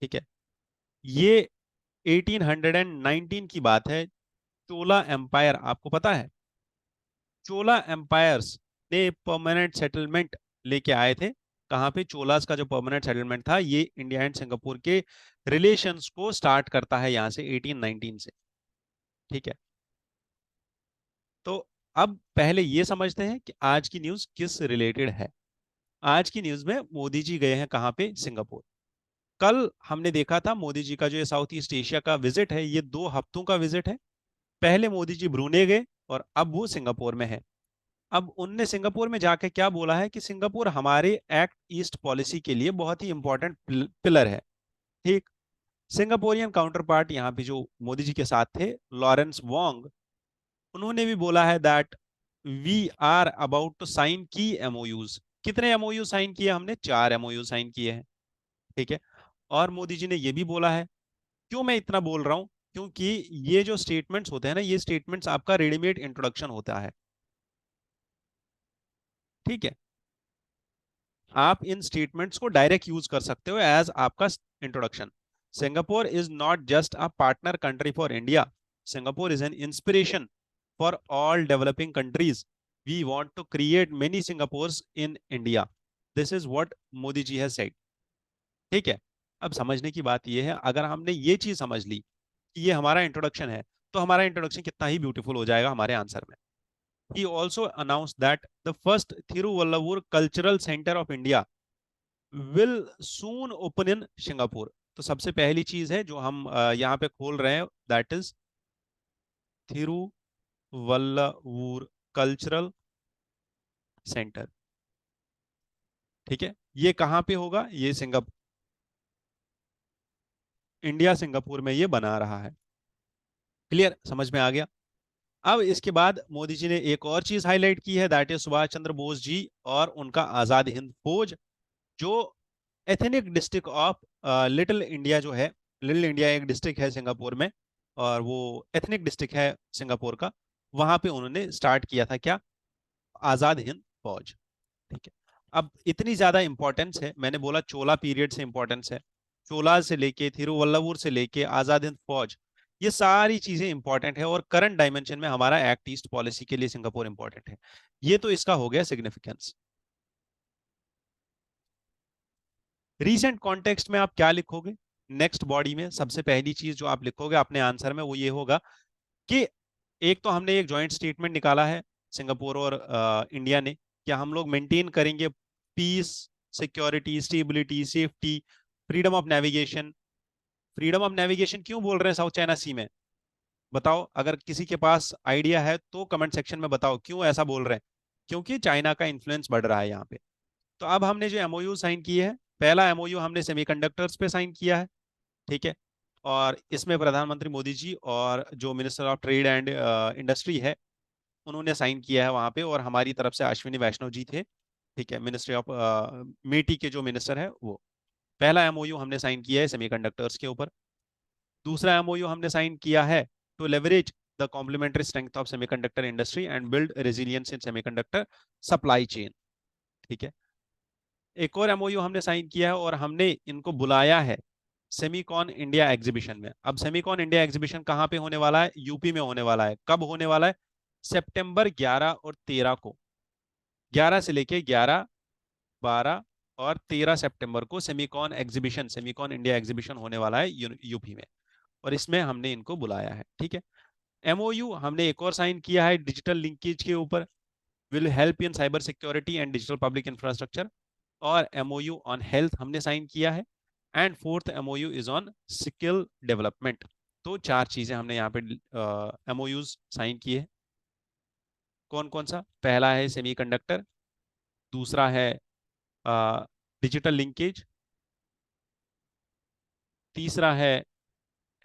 ठीक है। ये 1819 की बात है। चोला एम्पायर, आपको पता है चोला एम्पायर्स ने परमानेंट सेटलमेंट लेके आए थे। कहां पे? चोलास का जो परमानेंट सेटलमेंट था, ये इंडिया एंड सिंगापुर के रिलेशंस को स्टार्ट करता है यहां से 1819 से। ठीक है। तो अब पहले ये समझते हैं कि आज की न्यूज किस रिलेटेड है। आज की न्यूज में मोदी जी गए हैं कहां पे? सिंगापुर। कल हमने देखा था मोदी जी का जो साउथ ईस्ट एशिया का विजिट है, ये 2 हफ्तों का विजिट है। पहले मोदी जी ब्रूने गए और अब वो सिंगापुर में है। अब उनने सिंगापुर में जाके क्या बोला है कि सिंगापुर हमारे एक्ट ईस्ट पॉलिसी के लिए बहुत ही इंपॉर्टेंट पिलर है। ठीक। सिंगापुरियन काउंटर पार्ट यहाँ पे जो मोदी जी के साथ थे, लॉरेंस वोंग, उन्होंने भी बोला है that we are about to sign की एमओयूज। कितने एमओयू साइन किए हमने? 4 एमओयू साइन किए हैं। ठीक है। और मोदी जी ने यह भी बोला है, क्यों मैं इतना बोल रहा हूं? क्योंकि ये जो स्टेटमेंट्स होते हैं ना, ये स्टेटमेंट्स आपका रेडीमेड इंट्रोडक्शन होता है। ठीक है। आप इन स्टेटमेंट्स को डायरेक्ट यूज कर सकते हो एज आपका introduction. Singapore is not just a partner country for India, Singapore is an inspiration for all developing countries. We want to create many Singapores in India. This is what Modi ji has said. ठीक है। अब समझने की बात यह है, अगर हमने ये चीज समझ ली कि ये हमारा इंट्रोडक्शन है, तो हमारा इंट्रोडक्शन कितना ही ब्यूटीफुल हो जाएगा हमारे आंसर में। He also announced that the first Thiruvallavur Cultural Center of India will soon open in Singapore। तो सबसे पहली चीज है जो हम यहाँ पे खोल रहे हैं, दैट इज थिरुवल्लवूर कल्चरल सेंटर। ठीक है। ये कहाँ पे होगा? ये सिंगापुर, इंडिया सिंगापुर में ये बना रहा है। क्लियर? समझ में आ गया? अब इसके बाद मोदी जी ने एक और चीज हाईलाइट की है, दैट इज सुभाष चंद्र बोस जी और उनका आजाद हिंद फौज, जो ethnic district of little India जो है, लिटिल इंडिया एक डिस्ट्रिक्ट है सिंगापुर में, और वो एथनिक डिस्ट्रिक्ट है सिंगापुर का, वहां पे उन्होंने स्टार्ट किया था क्या, आजाद हिंद फौज। ठीक है। अब इतनी ज्यादा इंपॉर्टेंस है, मैंने बोला चोला पीरियड से इंपॉर्टेंस है, चोला से लेके थिरुवल्लभुर से लेके आजाद हिंद फौज, ये सारी चीजें इंपॉर्टेंट है, और करंट डायमेंशन में हमारा एक्ट ईस्ट पॉलिसी के लिए सिंगापुर इंपॉर्टेंट है। ये तो इसका हो गया सिग्निफिकेंस। रीसेंट कॉन्टेक्स्ट में आप क्या लिखोगे, नेक्स्ट बॉडी में सबसे पहली चीज जो आप लिखोगे अपने आंसर में वो ये होगा कि एक तो हमने एक जॉइंट स्टेटमेंट निकाला है सिंगापुर और इंडिया ने, कि हम लोग मेंटेन करेंगे peace, security, stability, safety, freedom of navigation. Freedom of navigation क्यों बोल रहे हैं साउथ चाइना सी में, बताओ, अगर किसी के पास आइडिया है तो कमेंट सेक्शन में बताओ क्यों ऐसा बोल रहे हैं। क्योंकि चाइना का इन्फ्लुएंस बढ़ रहा है यहाँ पे। तो अब हमने जो एमओयू साइन किए है, पहला एमओयू हमने सेमीकंडक्टर्स पे साइन किया है। ठीक है। और इसमें प्रधानमंत्री मोदी जी और जो minister of trade and industry है उन्होंने साइन किया है वहां पे, और हमारी तरफ से अश्विनी वैष्णव जी थे। ठीक है, मिनिस्ट्री ऑफ मेटी के जो मिनिस्टर है वो। पहला एमओयू हमने साइन किया है सेमीकंडक्टर्स के ऊपर। दूसरा एमओयू हमने साइन किया है to leverage the complementary strength of semiconductor industry and build resilience in semiconductor supply chain. ठीक है। एक और एमओयू हमने साइन किया है और हमने इनको बुलाया है सेमीकॉन इंडिया एग्जीबिशन में। अब सेमीकॉन इंडिया एग्जीबिशन कहाँ पे होने वाला है, यूपी में होने वाला है। कब होने वाला है, सितंबर 11 और 13 को, 11 से लेके 11, 12 और 13 सितंबर को Semicon exhibition, Semicon India exhibition होने वाला है यूपी में, और इसमें हमने इनको बुलाया है। ठीक है। एमओयू हमने एक और साइन किया है डिजिटल लिंकेज के ऊपर, will help in cyber security and digital public infrastructure. और एमओयू ऑन हेल्थ हमने साइन किया है। And fourth MOU is on skill development. तो चार चीजें हमने यहाँ पे एमओयूज साइन किए हैं। कौन कौन सा, पहला है सेमीकंडक्टर, दूसरा है डिजिटल लिंकेज, तीसरा है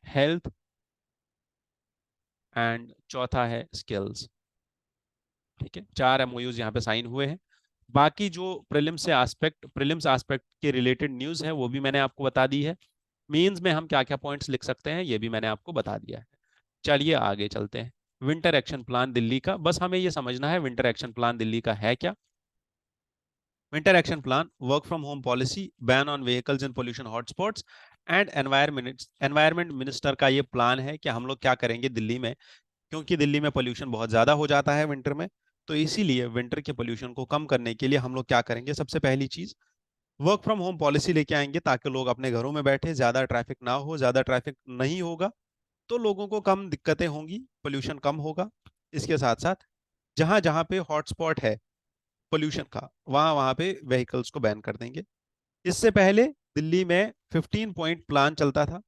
हेल्थ, एंड चौथा है स्किल्स। ठीक है, चार एमओयूज यहाँ पे साइन हुए हैं। बाकी जो प्रीलिम्स एस्पेक्ट के रिलेटेड न्यूज़ है वो भी मैंने आपको बता दी है। मेंस में हम क्या क्या पॉइंट्स लिख सकते हैं ये भी मैंने आपको बता दिया है। चलिए आगे चलते हैं। विंटर एक्शन प्लान दिल्ली का, बस हमें ये समझना है विंटर एक्शन प्लान दिल्ली का है क्या। Winter action plan work from home policy, ban on vehicles in pollution hotspots and environment minister का ये प्लान है कि हम लोग क्या करेंगे दिल्ली में, क्योंकि दिल्ली में पोल्यूशन बहुत ज़्यादा हो जाता है विंटर में। तो इसीलिए विंटर के पोल्यूशन को कम करने के लिए हम लोग क्या करेंगे, सबसे पहली चीज़ वर्क फ्रॉम होम पॉलिसी लेके आएंगे, ताकि लोग अपने घरों में बैठे, ज़्यादा ट्रैफिक ना हो, ज़्यादा ट्रैफिक नहीं होगा तो लोगों को कम दिक्कतें होंगी, पोल्यूशन कम होगा। इसके साथ साथ जहां जहां पे हॉटस्पॉट है पोल्यूशन का, वहां वहां पे व्हीकल्स को बैन कर देंगे। इससे पहले दिल्ली में 15 पॉइंट प्लान चलता था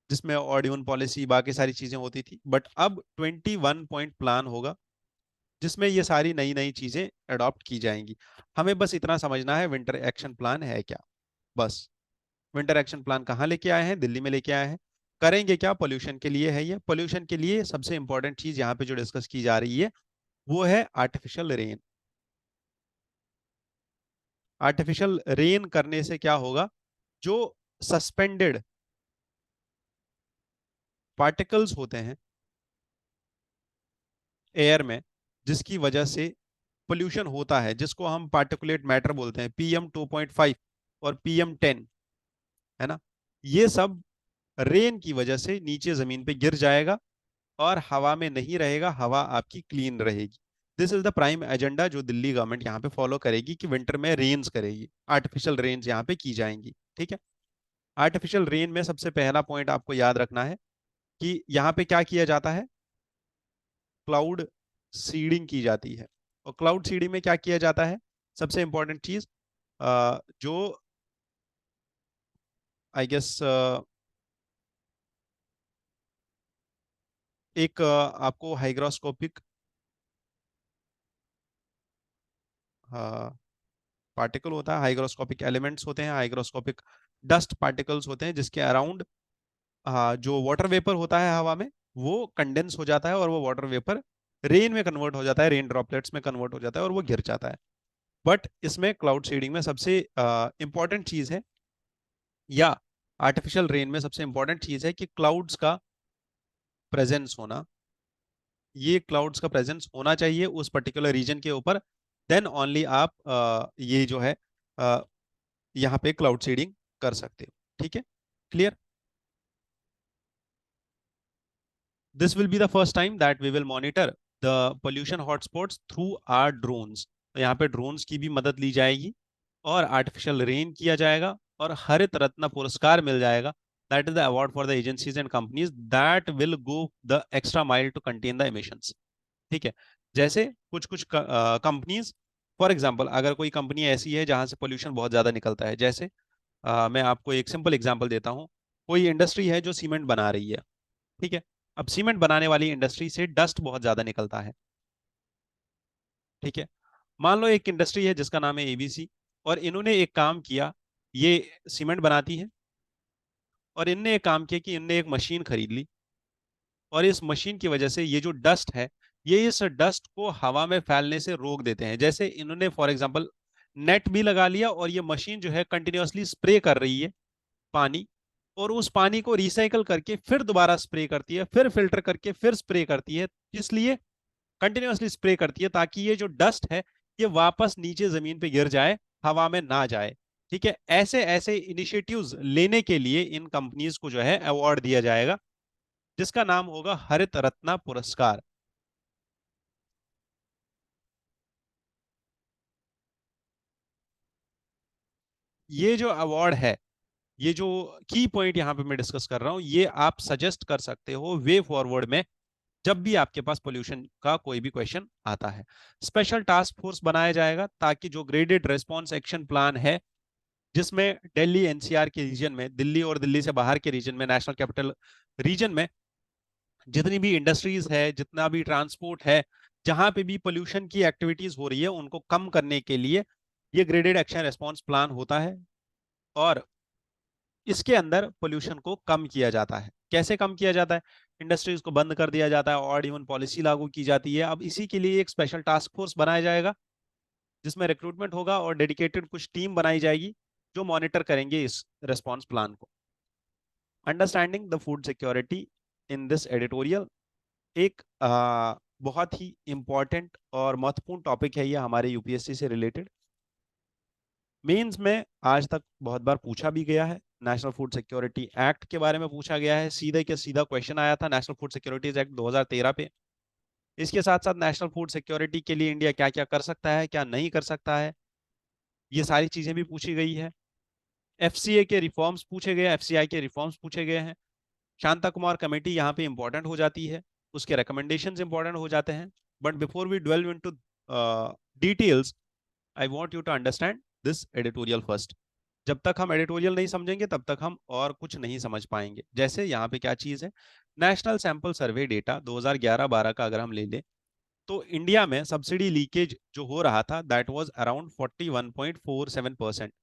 जिसमें ऑडियन पॉलिसी बाकी सारी चीजें होती थी, बट अब 21 पॉइंट प्लान होगा जिसमें ये सारी नई नई चीजें अडॉप्ट की जाएंगी। हमें बस इतना समझना है विंटर एक्शन प्लान है क्या, बस। विंटर एक्शन प्लान कहाँ लेके आए हैं, दिल्ली में लेके आए हैं। करेंगे क्या, पोल्यूशन के लिए है ये। पोल्यूशन के लिए सबसे इंपॉर्टेंट चीज यहाँ पे जो डिस्कस की जा रही है वो है आर्टिफिशियल रेन। आर्टिफिशियल रेन करने से क्या होगा, जो सस्पेंडेड पार्टिकल्स होते हैं एयर में, जिसकी वजह से पोल्यूशन होता है, जिसको हम पार्टिकुलेट मैटर बोलते हैं, PM2.5 और PM10, है ना, ये सब रेन की वजह से नीचे जमीन पे गिर जाएगा और हवा में नहीं रहेगा, हवा आपकी क्लीन रहेगी। This is the prime agenda जो दिल्ली गवर्नमेंट यहाँ पे फॉलो करेगी, कि विंटर में रेन्स करेगी, आर्टिफिशियल रेन्स यहाँ पे की जाएंगी। ठीक है। आर्टिफिशियल रेन में सबसे पहला पॉइंट आपको याद रखना है कि यहाँ पे क्या किया जाता है, क्लाउड सीडिंग की जाती है। और क्लाउड सीडिंग में क्या किया जाता है, सबसे इंपॉर्टेंट चीज जो आई गेस एक आपको हाइग्रोस्कोपिक पार्टिकल होता है, हाइग्रोस्कोपिक एलिमेंट्स होते हैं, हाइग्रोस्कोपिक डस्ट पार्टिकल्स होते हैं जिसके अराउंड जो वाटर वेपर होता है हवा में, वो कंडेंस हो जाता है और वो वाटर वेपर रेन में कन्वर्ट हो जाता है, रेन ड्रॉपलेट्स में कन्वर्ट हो जाता है और वो गिर जाता है। बट इसमें क्लाउड सीडिंग में सबसे इंपॉर्टेंट चीज है, या आर्टिफिशियल रेन में सबसे इंपॉर्टेंट चीज है कि क्लाउड्स का प्रेजेंस होना। ये क्लाउड्स का प्रेजेंस होना चाहिए उस पर्टिकुलर रीजन के ऊपर, देन ओनली आप ये जो है अ, यहाँ पे क्लाउड सीडिंग कर सकते हो। ठीक है, clear? This will be the first time that we will monitor the pollution hotspots through our drones. तो यहाँ पे ड्रोन्स की भी मदद ली जाएगी और आर्टिफिशियल रेन किया जाएगा और हरित रत्न पुरस्कार मिल जाएगा। That is the award for the agencies and companies that will go the extra mile to contain the emissions. ठीक है, जैसे कुछ कुछ कंपनीज, फॉर एग्जांपल अगर कोई कंपनी ऐसी है जहां से पोल्यूशन बहुत ज्यादा निकलता है, जैसे मैं आपको एक सिंपल एग्जांपल देता हूँ। कोई इंडस्ट्री है जो सीमेंट बना रही है, ठीक है। अब सीमेंट बनाने वाली इंडस्ट्री से डस्ट बहुत ज्यादा निकलता है, ठीक है। मान लो एक इंडस्ट्री है जिसका नाम है एबीसी, और इन्होंने एक काम किया, ये सीमेंट बनाती है, और इनने एक काम किया कि इनने एक मशीन खरीद ली, और इस मशीन की वजह से ये जो डस्ट है, ये इस डस्ट को हवा में फैलने से रोक देते हैं। जैसे इन्होंने फॉर एग्जांपल नेट भी लगा लिया, और ये मशीन जो है कंटिन्यूअसली स्प्रे कर रही है पानी, और उस पानी को रिसाइकल करके फिर दोबारा स्प्रे करती है, फिर फिल्टर करके फिर स्प्रे करती है। इसलिए कंटिन्यूअसली स्प्रे करती है ताकि ये जो डस्ट है ये वापस नीचे जमीन पे गिर जाए, हवा में ना जाए। ठीक है, ऐसे ऐसे इनिशिएटिव्स लेने के लिए इन कंपनीज को जो है अवार्ड दिया जाएगा, जिसका नाम होगा हरित रत्न पुरस्कार। ये जो अवार्ड है, ये जो की पॉइंट यहाँ पे मैं डिस्कस कर रहा हूं, ये आप सजेस्ट कर सकते हो वे फॉरवर्ड में जब भी आपके पास पोल्यूशन का कोई भी क्वेश्चन आता है। स्पेशल टास्क फोर्स बनाया जाएगा ताकि जो ग्रेडेड रेस्पॉन्स एक्शन प्लान है, जिसमें दिल्ली एनसीआर के रीजन में, दिल्ली और दिल्ली से बाहर के रीजन में, नेशनल कैपिटल रीजन में जितनी भी इंडस्ट्रीज है, जितना भी ट्रांसपोर्ट है, जहां पे भी पोल्यूशन की एक्टिविटीज हो रही है, उनको कम करने के लिए ये ग्रेडेड एक्शन रेस्पॉन्स प्लान होता है। और इसके अंदर पोल्यूशन को कम किया जाता है। कैसे कम किया जाता है? इंडस्ट्रीज को बंद कर दिया जाता है और इवन पॉलिसी लागू की जाती है। अब इसी के लिए एक स्पेशल टास्क फोर्स बनाया जाएगा, जिसमें रिक्रूटमेंट होगा और डेडिकेटेड कुछ टीम बनाई जाएगी जो मॉनिटर करेंगे इस रेस्पॉन्स प्लान को। Understanding the food security in this editorial एक बहुत ही इंपॉर्टेंट और महत्वपूर्ण टॉपिक है, ये हमारे यूपीएससी से रिलेटेड। मेंस में आज तक बहुत बार पूछा भी गया है। नेशनल फूड सिक्योरिटी एक्ट के बारे में पूछा गया है, सीधे के सीधा क्वेश्चन आया था नेशनल फूड सिक्योरिटीज एक्ट 2013 पे। इसके साथ साथ नेशनल फूड सिक्योरिटी के लिए इंडिया क्या क्या कर सकता है, क्या नहीं कर सकता है, ये सारी चीजें भी पूछी गई है। एफसीए के रिफॉर्म्स पूछे गए, एफसीआई के रिफॉर्म्स पूछे गए हैं। शांता कुमार कमेटी यहाँ पे इंपॉर्टेंट हो जाती है, उसके रिकमेंडेशंस इंपॉर्टेंट हो जाते हैं। But before we delve into details, I want you to understand this editorial first. जब तक हम एडिटोरियल नहीं समझेंगे तब तक हम और कुछ नहीं समझ पाएंगे। जैसे यहाँ पे क्या चीज है, नेशनल सैंपल सर्वे डेटा 2011-12 का अगर हम ले लें, तो इंडिया में सब्सिडी लीकेज जो हो रहा था दैट वाज अराउंड 41.47%,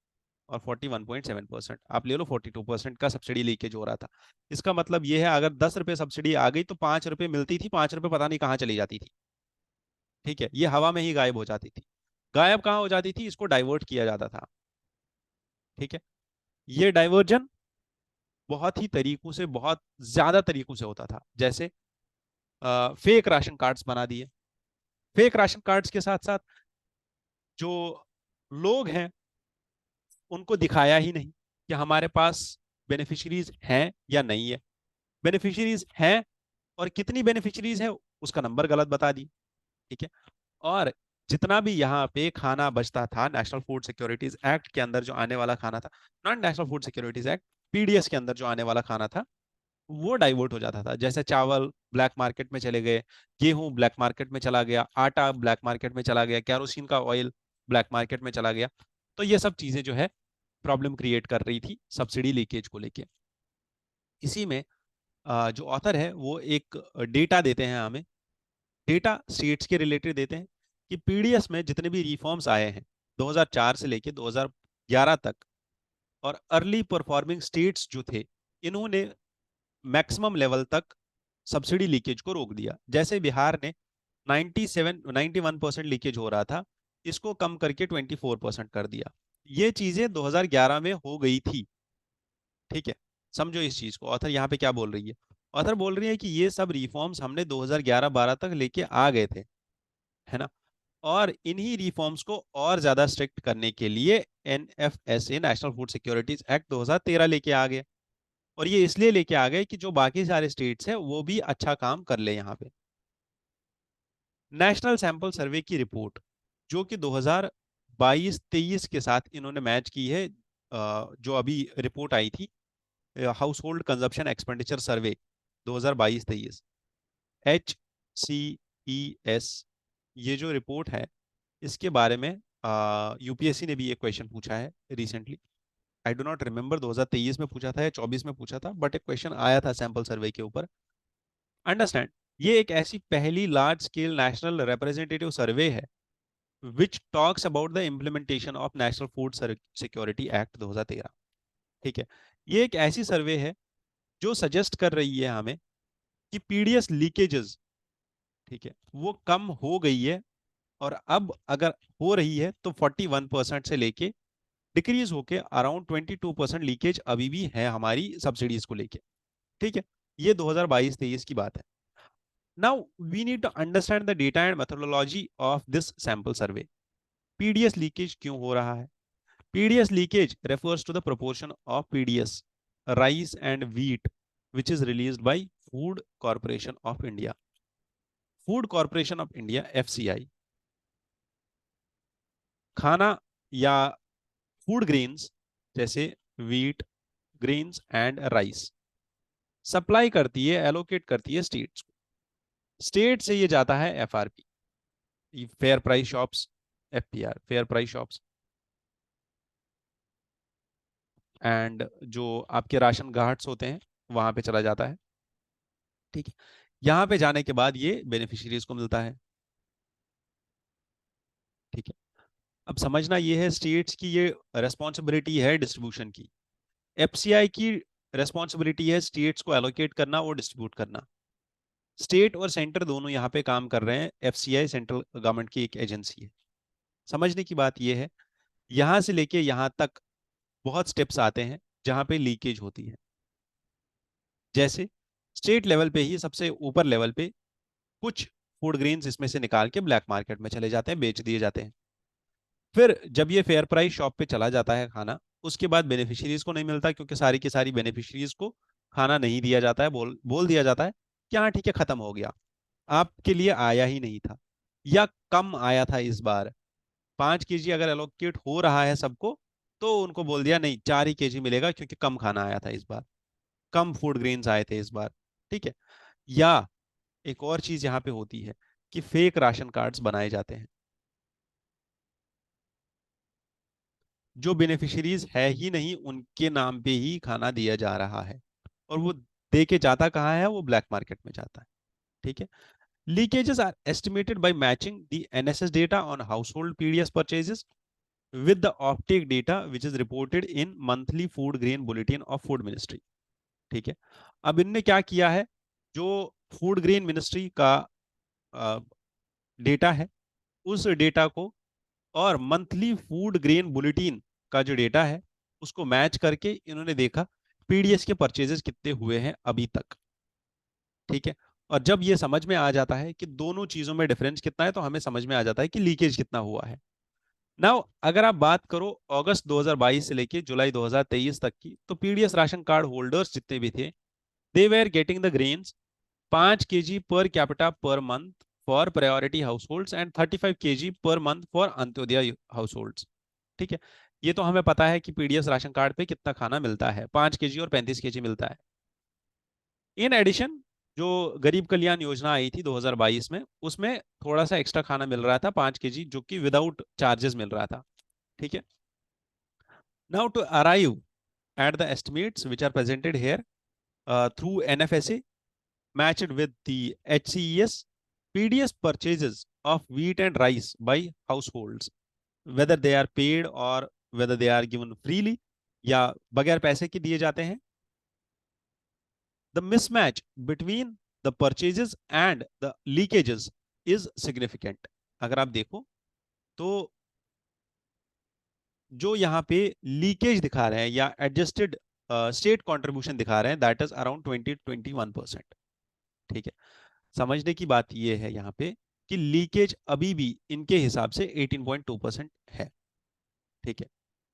और 41.7%, आप ले लो 42% का सब्सिडी लीकेज हो रहा था। इसका मतलब ये है अगर 10 रुपए सब्सिडी आ गई तो 5 रुपए मिलती थी, 5 रुपए पता नहीं कहाँ चली जाती थी। ठीक है, ये हवा में ही गायब हो जाती थी। गायब कहाँ हो जाती थी? इसको डाइवर्ट किया जाता था। ठीक है, ये डाइवर्जन बहुत ही तरीकों से, बहुत ज्यादा तरीकों से होता था। जैसे फेक राशन कार्ड्स बना दिए। फेक राशन कार्ड्स के साथ साथ जो लोग हैं उनको दिखाया ही नहीं कि हमारे पास बेनिफिशरीज हैं या नहीं है। बेनिफिशरीज हैं और कितनी बेनिफिशरीज है उसका नंबर गलत बता दी। ठीक है, और जितना भी यहाँ पे खाना बचता था नेशनल फूड सिक्योरिटीज एक्ट के अंदर जो आने वाला खाना था, not national food securities act, PDS के अंदर जो आने वाला खाना था, वो डाइवर्ट हो जाता था। जैसे चावल ब्लैक मार्केट में चले गए, गेहूं ब्लैक मार्केट में चला गया, आटा ब्लैक मार्केट में चला गया, कैरोसिन का ऑयल ब्लैक मार्केट में चला गया। तो ये सब चीजें जो है प्रॉब्लम क्रिएट कर रही थी सब्सिडी लीकेज को लेके। इसी में जो ऑथर है वो एक डेटा देते हैं हमें, डेटा स्टेट्स के रिलेटेड देते हैं कि पीडीएस में जितने भी रिफॉर्म्स आए हैं 2004 से लेके 2011 तक, और अर्ली परफॉर्मिंग स्टेट्स जो थे, इन्होंने मैक्सिमम लेवल तक सब्सिडी लीकेज को रोक दिया। जैसे बिहार ने 91% लीकेज हो रहा था, इसको कम करके 24% कर दिया। ये चीजें 2011 में हो गई थी। ठीक है, समझो इस चीज को। ऑथर यहाँ पे क्या बोल रही है? ऑथर बोल रही है कि ये सब रिफॉर्म्स हमने 2011-12 तक लेके आ गए थे, है ना। और इन्हीं रिफॉर्म्स को और ज्यादा स्ट्रिक्ट करने के लिए NFSA, national food securities act 2013 लेके आ गए। और ये इसलिए लेके आ गए कि जो बाकी सारे स्टेट्स हैं वो भी अच्छा काम कर ले यहाँ पे। नेशनल सैंपल सर्वे की रिपोर्ट जो कि 2022-23 के साथ इन्होंने मैच की है, जो अभी रिपोर्ट आई थी, हाउस होल्ड कंजप्शन एक्सपेंडिचर सर्वे 2022-23, HCES, ये जो रिपोर्ट है इसके बारे में यूपीएससी ने भी एक क्वेश्चन पूछा है recently. I do not remember 2023 में पूछा था या 24 में पूछा था, बट एक क्वेश्चन आया था सैंपल सर्वे के ऊपर। अंडरस्टैंड, ये एक ऐसी पहली लार्ज स्केल नेशनल रिप्रेजेंटेटिव सर्वे है which talks about the implementation of national food security act 2013। ठीक है, ये एक ऐसी सर्वे है जो सजेस्ट कर रही है हमें कि पीडीएस लीकेजेस, ठीक है, वो कम हो गई है। और अब अगर हो रही है तो 41% से लेके डिक्रीज होके अराउंड 22% लीकेज अभी भी है हमारी सब्सिडीज को लेके। ठीक है, ये 2022-23 की बात है। Now we need to understand the data and methodology of this sample survey. PDS leakage क्यों हो रहा है? PDS leakage refers to the proportion of PDS, rice and wheat, which is released by Food Corporation of India. Food Corporation of India, FCI, खाना या food grains जैसे wheat, grains and rice supply करती है, allocate करती है states को। State से ये जाता है FRP, fair price shops, FPR, fair price shops, and जो आपके राशन घाट्स होते हैं वहां पे चला जाता है। ठीक है, यहाँ पे जाने के बाद ये बेनिफिशियरीज को मिलता है। ठीक है, अब समझना ये है स्टेट्स की ये रेस्पॉन्सिबिलिटी है डिस्ट्रीब्यूशन की। एफसीआई की रेस्पॉन्सिबिलिटी है स्टेट्स को एलोकेट करना और डिस्ट्रीब्यूट करना। स्टेट और सेंटर दोनों यहाँ पे काम कर रहे हैं। एफसीआई सेंट्रल गवर्नमेंट की एक एजेंसी है। समझने की बात यह है, यहां से लेके यहां तक बहुत स्टेप्स आते हैं जहां पे लीकेज होती है। जैसे स्टेट लेवल पे ही सबसे ऊपर लेवल पे कुछ फूड ग्रेन्स इसमें से निकाल के ब्लैक मार्केट में चले जाते हैं, बेच दिए जाते हैं। फिर जब ये फेयर प्राइस शॉप पे चला जाता है खाना, उसके बाद बेनिफिशियरीज को नहीं मिलता, क्योंकि सारी की सारी बेनिफिशियरीज को खाना नहीं दिया जाता है। बोल बोल दिया जाता है कि हाँ ठीक है, खत्म हो गया, आपके लिए आया ही नहीं था, या कम आया था इस बार। 5 केजी अगर एलोकेट हो रहा है सबको, तो उनको बोल दिया नहीं, 4 ही केजी मिलेगा क्योंकि कम खाना आया था इस बार, कम फूड ग्रेन्स आए थे इस बार। ठीक है, या एक और चीज यहाँ पे होती है कि फेक राशन कार्ड्स बनाए जाते हैं। जो बेनिफिशरीज है ही नहीं उनके नाम पे ही खाना दिया जा रहा है, और वो दे के जाता कहाँ है? वो ब्लैक मार्केट में जाता है। ठीक है, leakages are estimated by matching the NSS data on household PDS purchases with the offtake data which is reported in monthly food grain bulletin of food ministry। ठीक है, अब इनने क्या किया है, जो फूड ग्रेन मिनिस्ट्री का डेटा है उस डेटा को और मंथली फूड ग्रेन बुलेटिन का जो डेटा है उसको मैच करके इन्होंने देखा पीडीएस के परचेजेस कितने हुए हैं अभी तक। ठीक है, और जब ये समझ में आ जाता है कि दोनों चीजों में डिफरेंस कितना है, तो हमें समझ में आ जाता है कि लीकेज कितना हुआ है। नाउ अगर आप बात करो अगस्त 2022 से लेके जुलाई 2023 तक की, तो पीडीएस राशन कार्ड होल्डर्स जितने भी थे, they were getting the grains 5 kg per capita per month for priority households and 35 kg per month for Antyodaya households. ठीक है, ये तो हमें पता है कि पीडीएस राशन कार्ड पे कितना खाना मिलता है, 5 kg और 35 kg मिलता है। इन एडिशन जो गरीब कल्याण योजना आई थी 2022 में, उसमें थोड़ा सा एक्स्ट्रा खाना मिल रहा था 5 kg, जो कि विदाउट चार्जेस मिल रहा था। ठीक है, now to arrive at the estimates which are presented here through NFSA matched with the HCES, PDS purchases of wheat and rice by households, whether they are paid or whether they are given freely, या बगैर पैसे के दिए जाते हैं। The mismatch between the purchases and the leakages is significant. अगर आप देखो तो जो यहाँ पे लीकेज दिखा रहे हैं या एडजस्टेड स्टेट कंट्रीब्यूशन दिखा रहे हैं, दैट इज अराउंड 20-21%. ठीक है, समझने की बात ये है यहाँ पे कि लीकेज अभी भी इनके हिसाब से 18.2% है. ठीक है,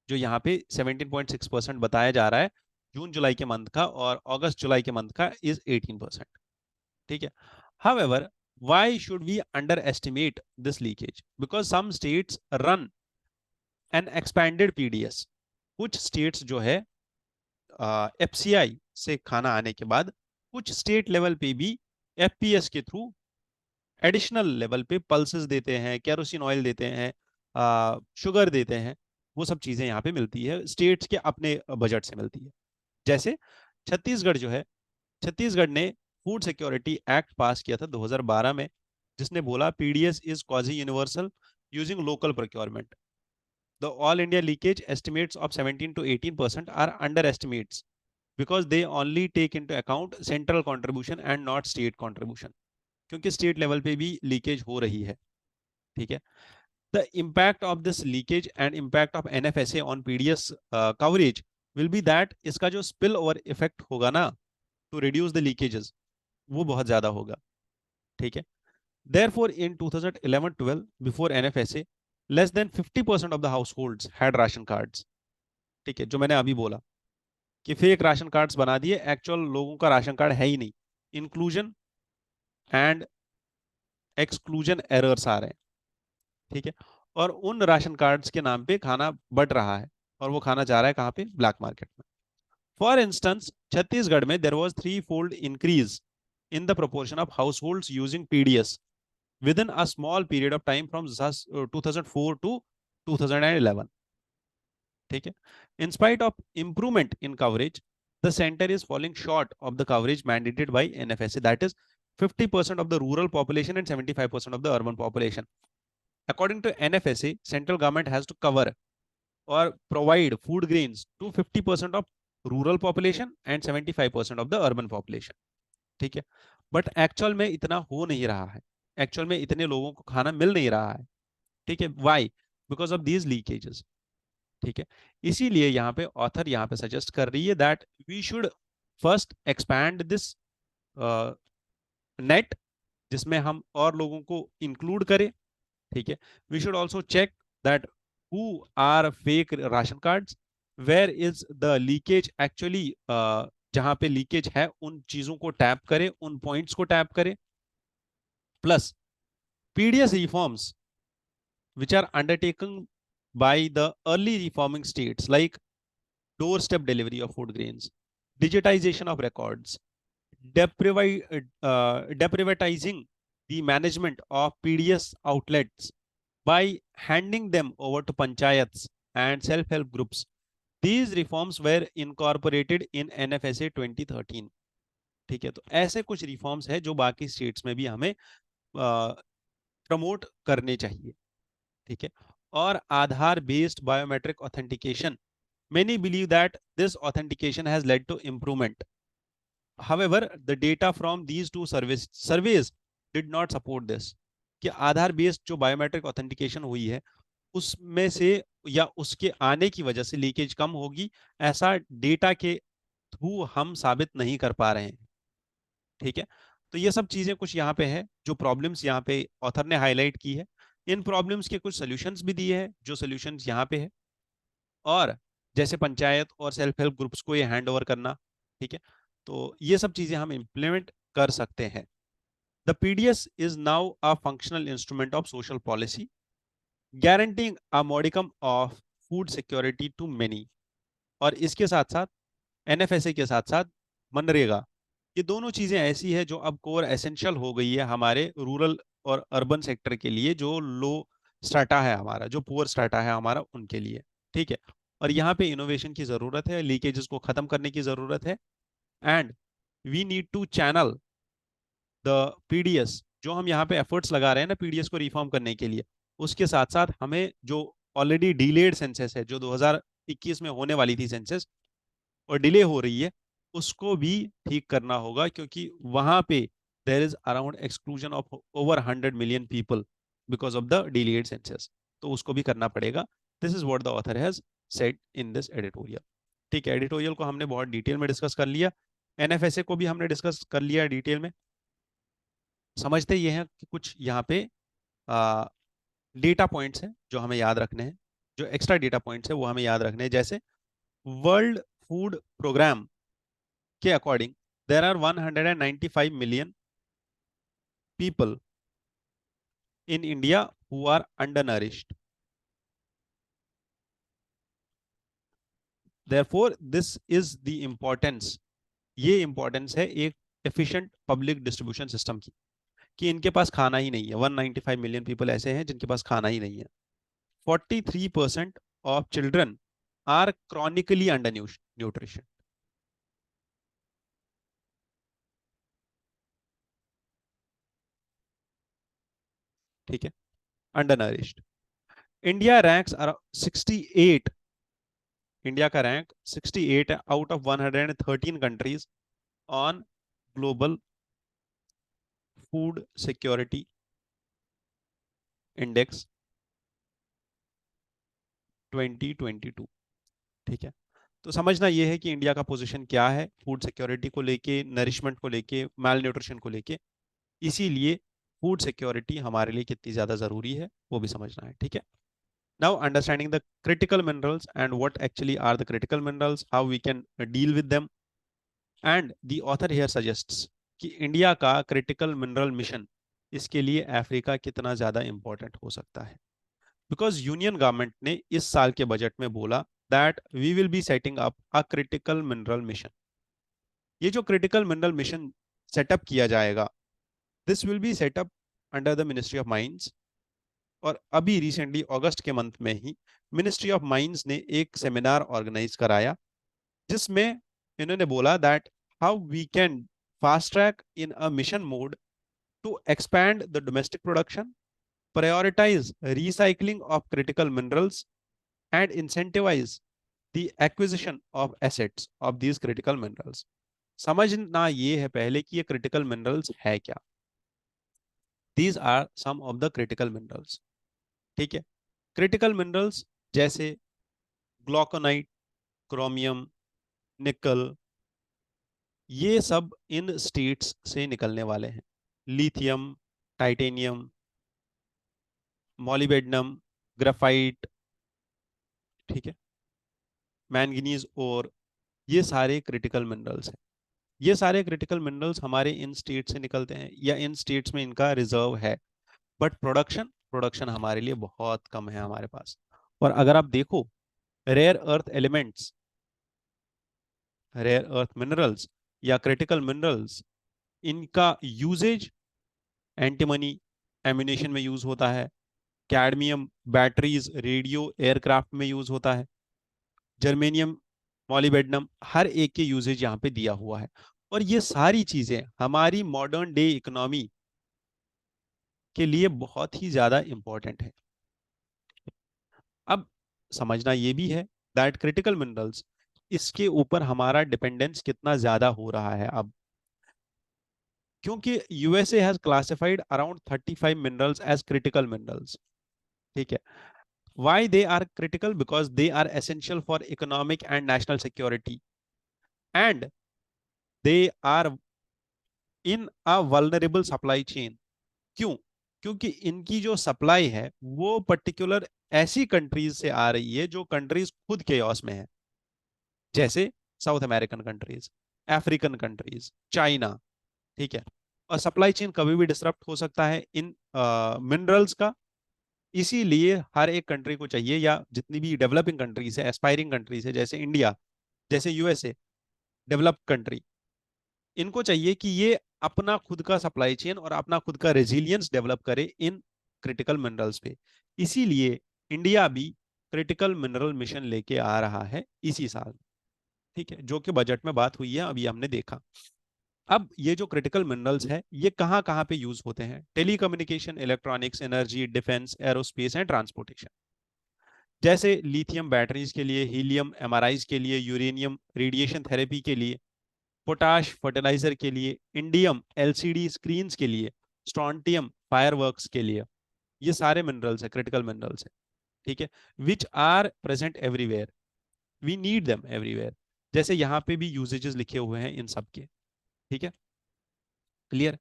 जो यहाँ पे 17.6% बताया जा रहा है जून जुलाई के मंथ का, और अगस्त जुलाई के मंथ का इज 18%. ठीक है, however, why should we underestimate this leakage? Because some states run an expanded PDS. कुछ स्टेट्स जो है FCI से खाना आने के बाद कुछ स्टेट लेवल पे भी FPS के थ्रू एडिशनल लेवल पे पल्सेस देते हैं, केरोसिन ऑयल देते हैं, शुगर देते हैं. वो सब चीजें यहाँ पे मिलती है, स्टेट्स के अपने बजट से मिलती है. जैसे छत्तीसगढ़ जो है, छत्तीसगढ़ ने फूड सिक्योरिटी एक्ट पास किया था 2012 में, जिसने बोला PDS is quasi universal using local procurement. The all India leakage estimates of 17 to 18% are under estimates because they only take into account central contribution and not state contribution, क्योंकि state level पे भी leakage हो रही है. ठीक है, the impact of this leakage and impact of NFSA on PDS coverage will be that इसका जो स्पिल ओवर इफेक्ट होगा ना टू रिड्यूस द लीकेजेस, वो बहुत ज्यादा होगा. ठीक है, therefore in 2011-12 before NFSA less than 50% of the households had ration cards. ठीक है, जो मैंने अभी बोला कि फेक राशन कार्ड्स बना दिए, एक्चुअल लोगों का राशन कार्ड है ही नहीं. इंक्लूजन एंड एक्सक्लूजन एरर्स आ रहे हैं. ठीक है, और उन राशन कार्ड्स के नाम पे खाना बढ़ रहा है, और वो खाना जा रहा है कहाँ पे? ब्लैक मार्केट में. फॉर इंस्टेंस छत्तीसगढ़ में there was 3-fold increase in the proportion of households using PDS within a small period of time from 2004 to 2011. ठीक है, in spite of improvement in coverage, the center is falling short of the coverage mandated by NFSA, that is 50% of the rural population and 75% of the urban population. According to NFSA, central government has to cover or provide food grains to 50% of rural population and 75% of the urban population. ठीक है, but actual में इतना हो नहीं रहा है, actual में इतने लोगों को खाना मिल नहीं रहा है. ठीक है, why? Because of these leakages. ठीक है, इसीलिए यहाँ पे ऑथर यहाँ पे सजेस्ट कर रही है that we should first expand this net, जिसमें हम और लोगों को इंक्लूड करें. ठीक है, we should also check that who are fake ration cards, where is the leakage actually, जहां पे लीकेज है उन चीजों को टैप करें, उन पॉइंट्स को टैप करें. Plus PDS reforms which are undertaken by the early reforming states like doorstep delivery of food grains, digitization of records, deprivatizing the management of PDS outlets by handing them over to panchayats and self-help groups. These reforms were incorporated in NFSA 2013. ठीक है, तो ऐसे कुछ reforms है जो बाकी states में भी हमें प्रमोट करने चाहिए. ठीक है, और Aadhaar based biometric authentication, many believe that this authentication has led to improvement. However, the data from these two surveys did not support this. कि आधार बेस्ड जो बायोमेट्रिक ऑथेंटिकेशन हुई है उसमें से या उसके आने की वजह से लीकेज कम होगी, ऐसा डेटा के थ्रू हम साबित नहीं कर पा रहे हैं. ठीक है, तो ये सब चीजें कुछ यहाँ पे है जो प्रॉब्लम्स यहाँ पे ऑथर ने हाईलाइट की है. इन प्रॉब्लम्स के कुछ सोल्यूशंस भी दिए हैं, जो सोल्यूशंस यहाँ पे है, और जैसे पंचायत और सेल्फ हेल्प ग्रुप्स को ये हैंड ओवर करना. ठीक है, तो ये सब चीजें हम इम्प्लीमेंट कर सकते हैं. The PDS is now a functional instrument of social policy guaranteeing a modicum of food security to many. और इसके साथ साथ NFSA के साथ साथ मनरेगा, ये दोनों चीजें ऐसी है जो अब कोर एसेंशियल हो गई है हमारे रूरल और अर्बन सेक्टर के लिए, जो लो स्टाटा है हमारा, जो पुअर स्टाटा है हमारा, उनके लिए. ठीक है, और यहाँ पे इनोवेशन की जरूरत है, लीकेजेस को खत्म करने की जरूरत है, and we need to channel the PDS. जो हम यहाँ पे एफर्ट्स लगा रहे हैं ना PDS को रिफॉर्म करने के लिए, उसके साथ साथ हमें जो ऑलरेडी डिलेड सेंसस है, जो 2021 में होने वाली थी सेंसस और डिले हो रही है, उसको भी ठीक करना होगा, क्योंकि वहां पे there is around exclusion of over 100 million people because of the delayed census. तो उसको भी करना पड़ेगा. This is what the author has said in this editorial. ठीक है, एडिटोरियल को हमने बहुत डिटेल में डिस्कस कर लिया. एनएफएसए को भी हमने डिस्कस कर लिया डिटेल में. समझते ये हैं कि कुछ यहाँ पे डेटा पॉइंट्स हैं जो हमें याद रखने हैं. जो एक्स्ट्रा डेटा पॉइंट्स है वो हमें याद रखने हैं. जैसे वर्ल्ड फूड प्रोग्राम के according there are 195 million people in India who are undernourished. Therefore, this is the importance. ये importance है एक efficient public distribution system की, कि इनके पास खाना ही नहीं है. 195 million people ऐसे हैं जिनके पास खाना ही नहीं है. 43% of children are chronically undernutrition. ठीक है, undernourished. India ranks around 68. India का रैंक 68 है out of 113 countries on global food security index 2022. ठीक है, तो समझना यह है कि इंडिया का पोजीशन क्या है फूड सिक्योरिटी को लेके, नरिशमेंट को लेके, माल न्यूट्रिशन को लेके. इसीलिए फूड सिक्योरिटी हमारे लिए कितनी ज्यादा जरूरी है वो भी समझना है. ठीक है, now understanding the critical minerals and what actually are the critical minerals, how we can deal with them, and the author here suggests कि इंडिया का क्रिटिकल मिनरल मिशन इसके लिए अफ्रीका कितना ज्यादा इंपॉर्टेंट हो सकता है. बिकॉज यूनियन गवर्नमेंट ने इस साल के बजट में बोला that we will be setting up a critical mineral mission. ये जो क्रिटिकल मिनरल मिशन सेटअप किया जाएगा, this will be set up under the ministry of mines. और अभी रिसेंटली अगस्त के मंथ में ही मिनिस्ट्री ऑफ माइंस ने एक सेमिनार ऑर्गेनाइज कराया जिसमें इन्होंने बोला that how we can fast track in a mission mode to expand the domestic production, prioritize recycling of critical minerals, and incentivize the acquisition of assets of these critical minerals. समझना ये है पहले कि ये critical minerals है क्या. These are some of the critical minerals. ठीक है, critical minerals जैसे ग्लूकोनाइट, क्रोमियम, निकल, ये सब इन स्टेट्स से निकलने वाले हैं. लिथियम, टाइटेनियम, मॉलिबेडनम, ग्राफाइट, ठीक है, मैंगनीज, और ये सारे क्रिटिकल मिनरल्स हैं. ये सारे क्रिटिकल मिनरल्स हमारे इन स्टेट से निकलते हैं या इन स्टेट्स में इनका रिजर्व है. बट प्रोडक्शन हमारे लिए बहुत कम है हमारे पास. और अगर आप देखो rare earth elements, rare earth minerals या क्रिटिकल मिनरल्स, इनका यूजेज एंटीमनी एम्यूनेशन में यूज होता है. कैडमियम बैटरीज, रेडियो, एयरक्राफ्ट में यूज होता है. जर्मेनियम, मॉलिबेडनम, हर एक के यूजेज यहाँ पे दिया हुआ है. और ये सारी चीजें हमारी मॉडर्न डे इकोनॉमी के लिए बहुत ही ज्यादा इंपॉर्टेंट है. अब समझना ये भी है दैट क्रिटिकल मिनरल्स, इसके ऊपर हमारा डिपेंडेंस कितना ज्यादा हो रहा है अब, क्योंकि USA has classified around 35 minerals as critical minerals. ठीक है, why they are critical? Because they are essential for economic and national security, and they are in a vulnerable supply chain. क्यों? क्योंकि इनकी जो सप्लाई है वो पर्टिकुलर ऐसी countries से आ रही है जो कंट्रीज खुद केओस में है, जैसे south American countries, African countries, China. ठीक है, और सप्लाई चेन कभी भी डिसरप्ट हो सकता है इन मिनरल्स का. इसीलिए हर एक कंट्री को चाहिए, या जितनी भी डेवलपिंग कंट्रीज है, एस्पायरिंग कंट्रीज है, जैसे इंडिया, जैसे यूएसए, डेवलप्ड कंट्री, इनको चाहिए कि ये अपना खुद का सप्लाई चेन और अपना खुद का रेजिलियंस डेवलप करे इन क्रिटिकल मिनरल्स पे. इसीलिए इंडिया भी क्रिटिकल मिनरल मिशन लेके आ रहा है इसी साल. ठीक है, जो कि बजट में बात हुई है, अभी हमने देखा. अब ये जो क्रिटिकल मिनरल्स है ये कहाँ कहाँ पे यूज होते हैं? Telecommunication, electronics, energy, defence, aerospace and transportation. जैसे लिथियम बैटरीज के लिए, हीलियम एमआरआईज के लिए, यूरेनियम रेडिएशन थेरेपी के लिए, पोटाश फर्टिलाइजर के लिए, इंडियम एलसीडी स्क्रीन्स के लिए, स्ट्रॉन्टियम फायरवर्क्स के लिए। ये सारे मिनरल्स है, क्रिटिकल मिनरल्स है, ठीक है, which are present everywhere, we need them everywhere. जैसे यहाँ पे भी यूजेजेस लिखे हुए हैं इन सब के, ठीक है, क्लियर।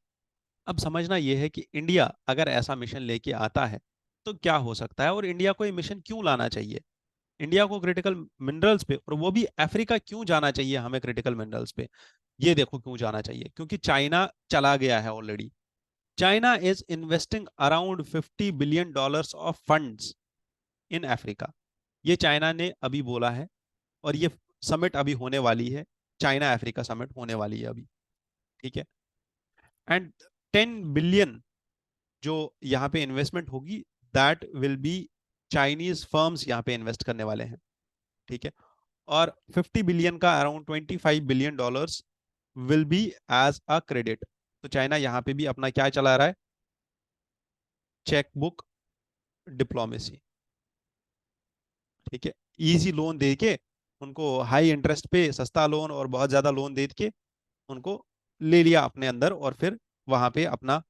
अब समझना यह है कि इंडिया अगर ऐसा मिशन लेके आता है तो क्या हो सकता है, और इंडिया को ये मिशन क्यों लाना चाहिए, इंडिया को क्रिटिकल मिनरल्स पे, और वो भी अफ्रीका क्यों जाना चाहिए हमें क्रिटिकल मिनरल्स पे। ये देखो क्यों जाना चाहिए, क्योंकि चाइना चला गया है already. China is investing around $50 billion of funds in Africa. ये चाइना ने अभी बोला है, और ये समिट अभी होने वाली है, चाइना अफ्रीका समिट होने वाली है अभी, ठीक है। एंड 10 बिलियन जो यहाँ पे इन्वेस्टमेंट होगी, that will be Chinese firms यहाँ पे इन्वेस्ट करने वाले हैं, ठीक है। और 50 बिलियन का around $25 billion will be as a credit. तो चाइना यहाँ पे भी अपना क्या चला रहा है, चेक बुक डिप्लोमेसी, ठीक है। इजी लोन दे के उनको, हाई इंटरेस्ट पे सस्ता लोन और बहुत ज्यादा लोन दे के उनको ले लिया अपने अंदर, और फिर वहां पे अपना,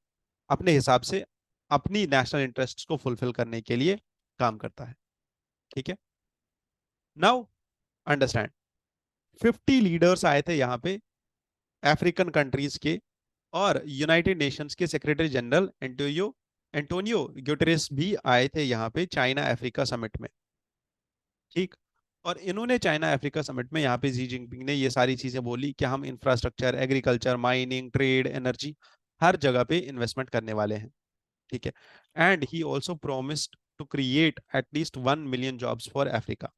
अपने हिसाब से अपनी नेशनल इंटरेस्ट को फुलफिल करने के लिए काम करता है, ठीक है। नाउ अंडरस्टैंड, 50 लीडर्स आए थे यहाँ पे अफ्रीकन कंट्रीज के, और यूनाइटेड नेशंस के सेक्रेटरी जनरल एंटोनियो ग्यूटेरेस भी आए थे यहाँ पे चाइना अफ्रीका समिट में, ठीक। और इन्होंने चाइना अफ्रीका समिट में यहाँ पे जी जिनपिंग ने ये सारी चीजें बोली कि हम infrastructure, agriculture, mining, trade, energy, हर जगह पे इन्वेस्टमेंट करने वाले हैं, ठीक है। And he also promised to create at least 1 million jobs for Africa,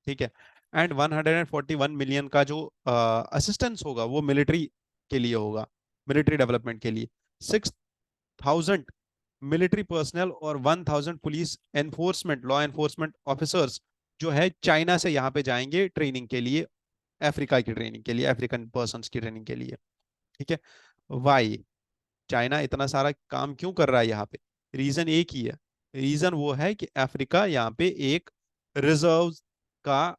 ठीक है। एंड 141 मिलियन का जो असिस्टेंस होगा वो मिलिट्री के लिए होगा, मिलिट्री डेवलपमेंट के लिए। 6,000 मिलिट्री पर्सनल और 1,000 police enforcement, law enforcement officers जो है चाइना से यहाँ पे जाएंगे ट्रेनिंग के लिए, अफ्रीका की ट्रेनिंग के लिए, अफ्रीकन पर्सन्स की ट्रेनिंग के लिए, ठीक है। वाई, चाइना इतना सारा काम क्यों कर रहा है यहाँ पे, रीजन एक ही है, रीजन वो है कि अफ्रीका यहाँ पे एक रिजर्व का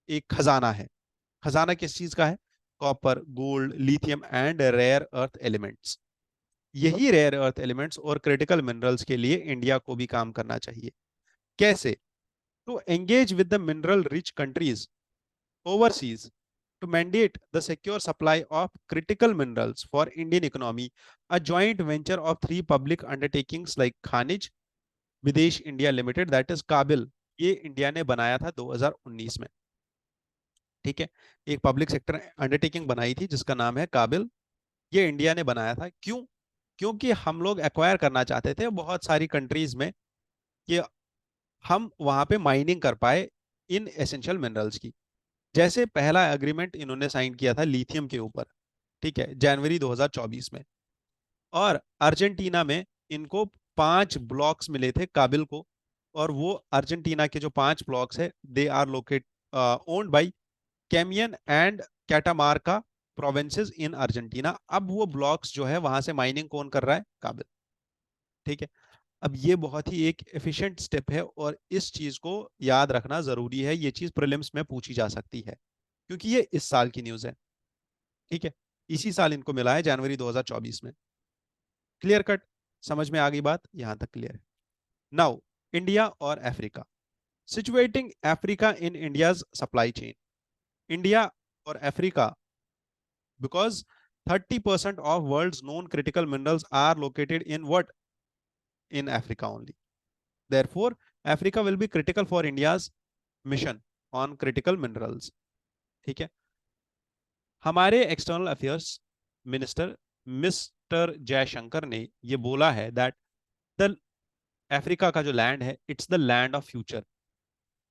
एक खजाना है। खजाना किस चीज का है, copper, gold, lithium and rare earth elements. यही रेयर अर्थ एलिमेंट्स और क्रिटिकल मिनरल्स के लिए इंडिया को भी काम करना चाहिए। कैसे, to engage with the mineral rich countries overseas to mandate the secure supply of critical minerals for Indian economy, a joint venture of 3 public undertakings like Khanij Videsh India Limited, that is काबिल, ये India ने बनाया था 2019 में, ठीक है। एक public sector undertaking बनाई थी जिसका नाम है काबिल, ये इंडिया ने बनाया था। क्यों, क्योंकि हम लोग एक्वायर करना चाहते थे बहुत सारी कंट्रीज में, कि हम वहां पे माइनिंग कर पाए इन एसेंशियल मिनरल्स की। जैसे पहला एग्रीमेंट इन्होंने साइन किया था लिथियम के ऊपर, ठीक है, जनवरी 2024 में। और अर्जेंटीना में इनको 5 ब्लॉक्स मिले थे काबिल को, और वो अर्जेंटीना के जो 5 ब्लॉक्स है, they are locate owned by Camian and Catamarca provinces in Argentina. अब वो ब्लॉक्स जो है वहां से माइनिंग कौन कर रहा है, काबिल, ठीक है। अब ये बहुत ही एक एफिशिएंट स्टेप है, और इस चीज को याद रखना जरूरी है, ये चीज प्रीलिम्स में पूछी जा सकती है, क्योंकि ये इस साल की न्यूज है, ठीक है। इसी साल इनको मिला है जनवरी 2024 में। क्लियर कट, समझ में आ गई बात, यहां तक क्लियर है। नाउ इंडिया और Africa, situating Africa in India's supply chain. India और Africa, because 30% of world's known critical minerals are located in what, in Africa only. Therefore, Africa will be critical for India's mission on critical minerals. ठीक है। हमारे external affairs minister mister Jaishankar ने ये बोला है that the Africa का जो land है, it's the land of future,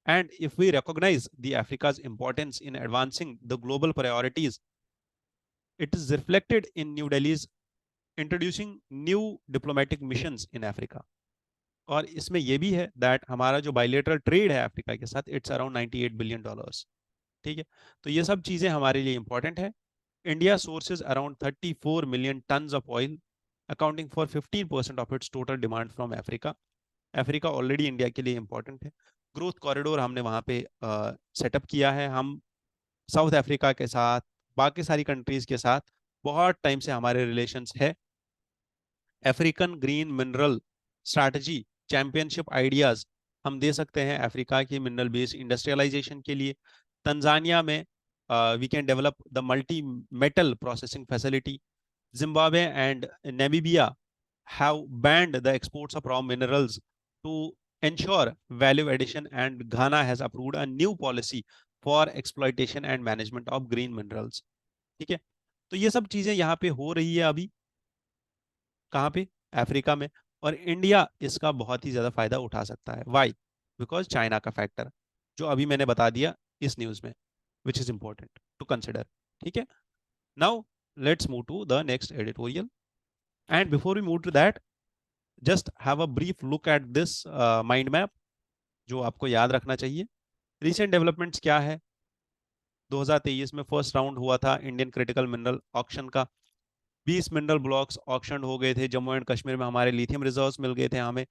and if we recognise the Africa's importance in advancing the global priorities, it is reflected in New Delhi's introducing new diplomatic missions in Africa. और इसमें यह भी है that हमारा जो बायलेटरल ट्रेड है Africa के साथ, इट्स अराउंड $98 बिलियन, ठीक है। तो ये सब चीजें हमारे लिए इंपॉर्टेंट है। India sources around 34 million tons of oil, accounting for 15% of its total demand from Africa. Africa already India के लिए इंपॉर्टेंट है। ग्रोथ कॉरिडोर हमने वहां पे सेटअप किया है, हम साउथ अफ्रीका के साथ, बाकी सारी कंट्रीज के साथ बहुत टाइम से हमारे रिलेशंस है। African green mineral strategy championship ideas हम दे सकते हैं अफ्रीका की मिनरल बेस्ड इंडस्ट्रियलाइजेशन के लिए। तंजानिया में we can develop the multi metal processing facility. Zimbabwe and Namibia have banned the exports of raw minerals to ensure value addition, and Ghana has approved a new policy for exploitation and management of green minerals। ठीक है, तो ये सब चीजें यहाँ पे हो रही है अभी, कहाँ पे, अफ्रीका में। और इंडिया इसका बहुत ही ज्यादा फायदा उठा सकता है। वाई? बिकॉज चाइना का फैक्टर जो अभी मैंने बता दिया इस न्यूज में, which is important to consider. ठीक है, now let's move to the next editorial, and before we move to that just have a brief look at this mind map जो आपको याद रखना चाहिए। रिसेंट डेवलपमेंट्स क्या है? 2023 में फर्स्ट राउंड हुआ था इंडियन क्रिटिकल मिनरल ऑक्शन का। 20 मिनरल ब्लॉक्स ऑक्शन हो गए थे। जम्मू एंड कश्मीर में हमारे लिथियम रिजर्व्स मिल गए थे हमें।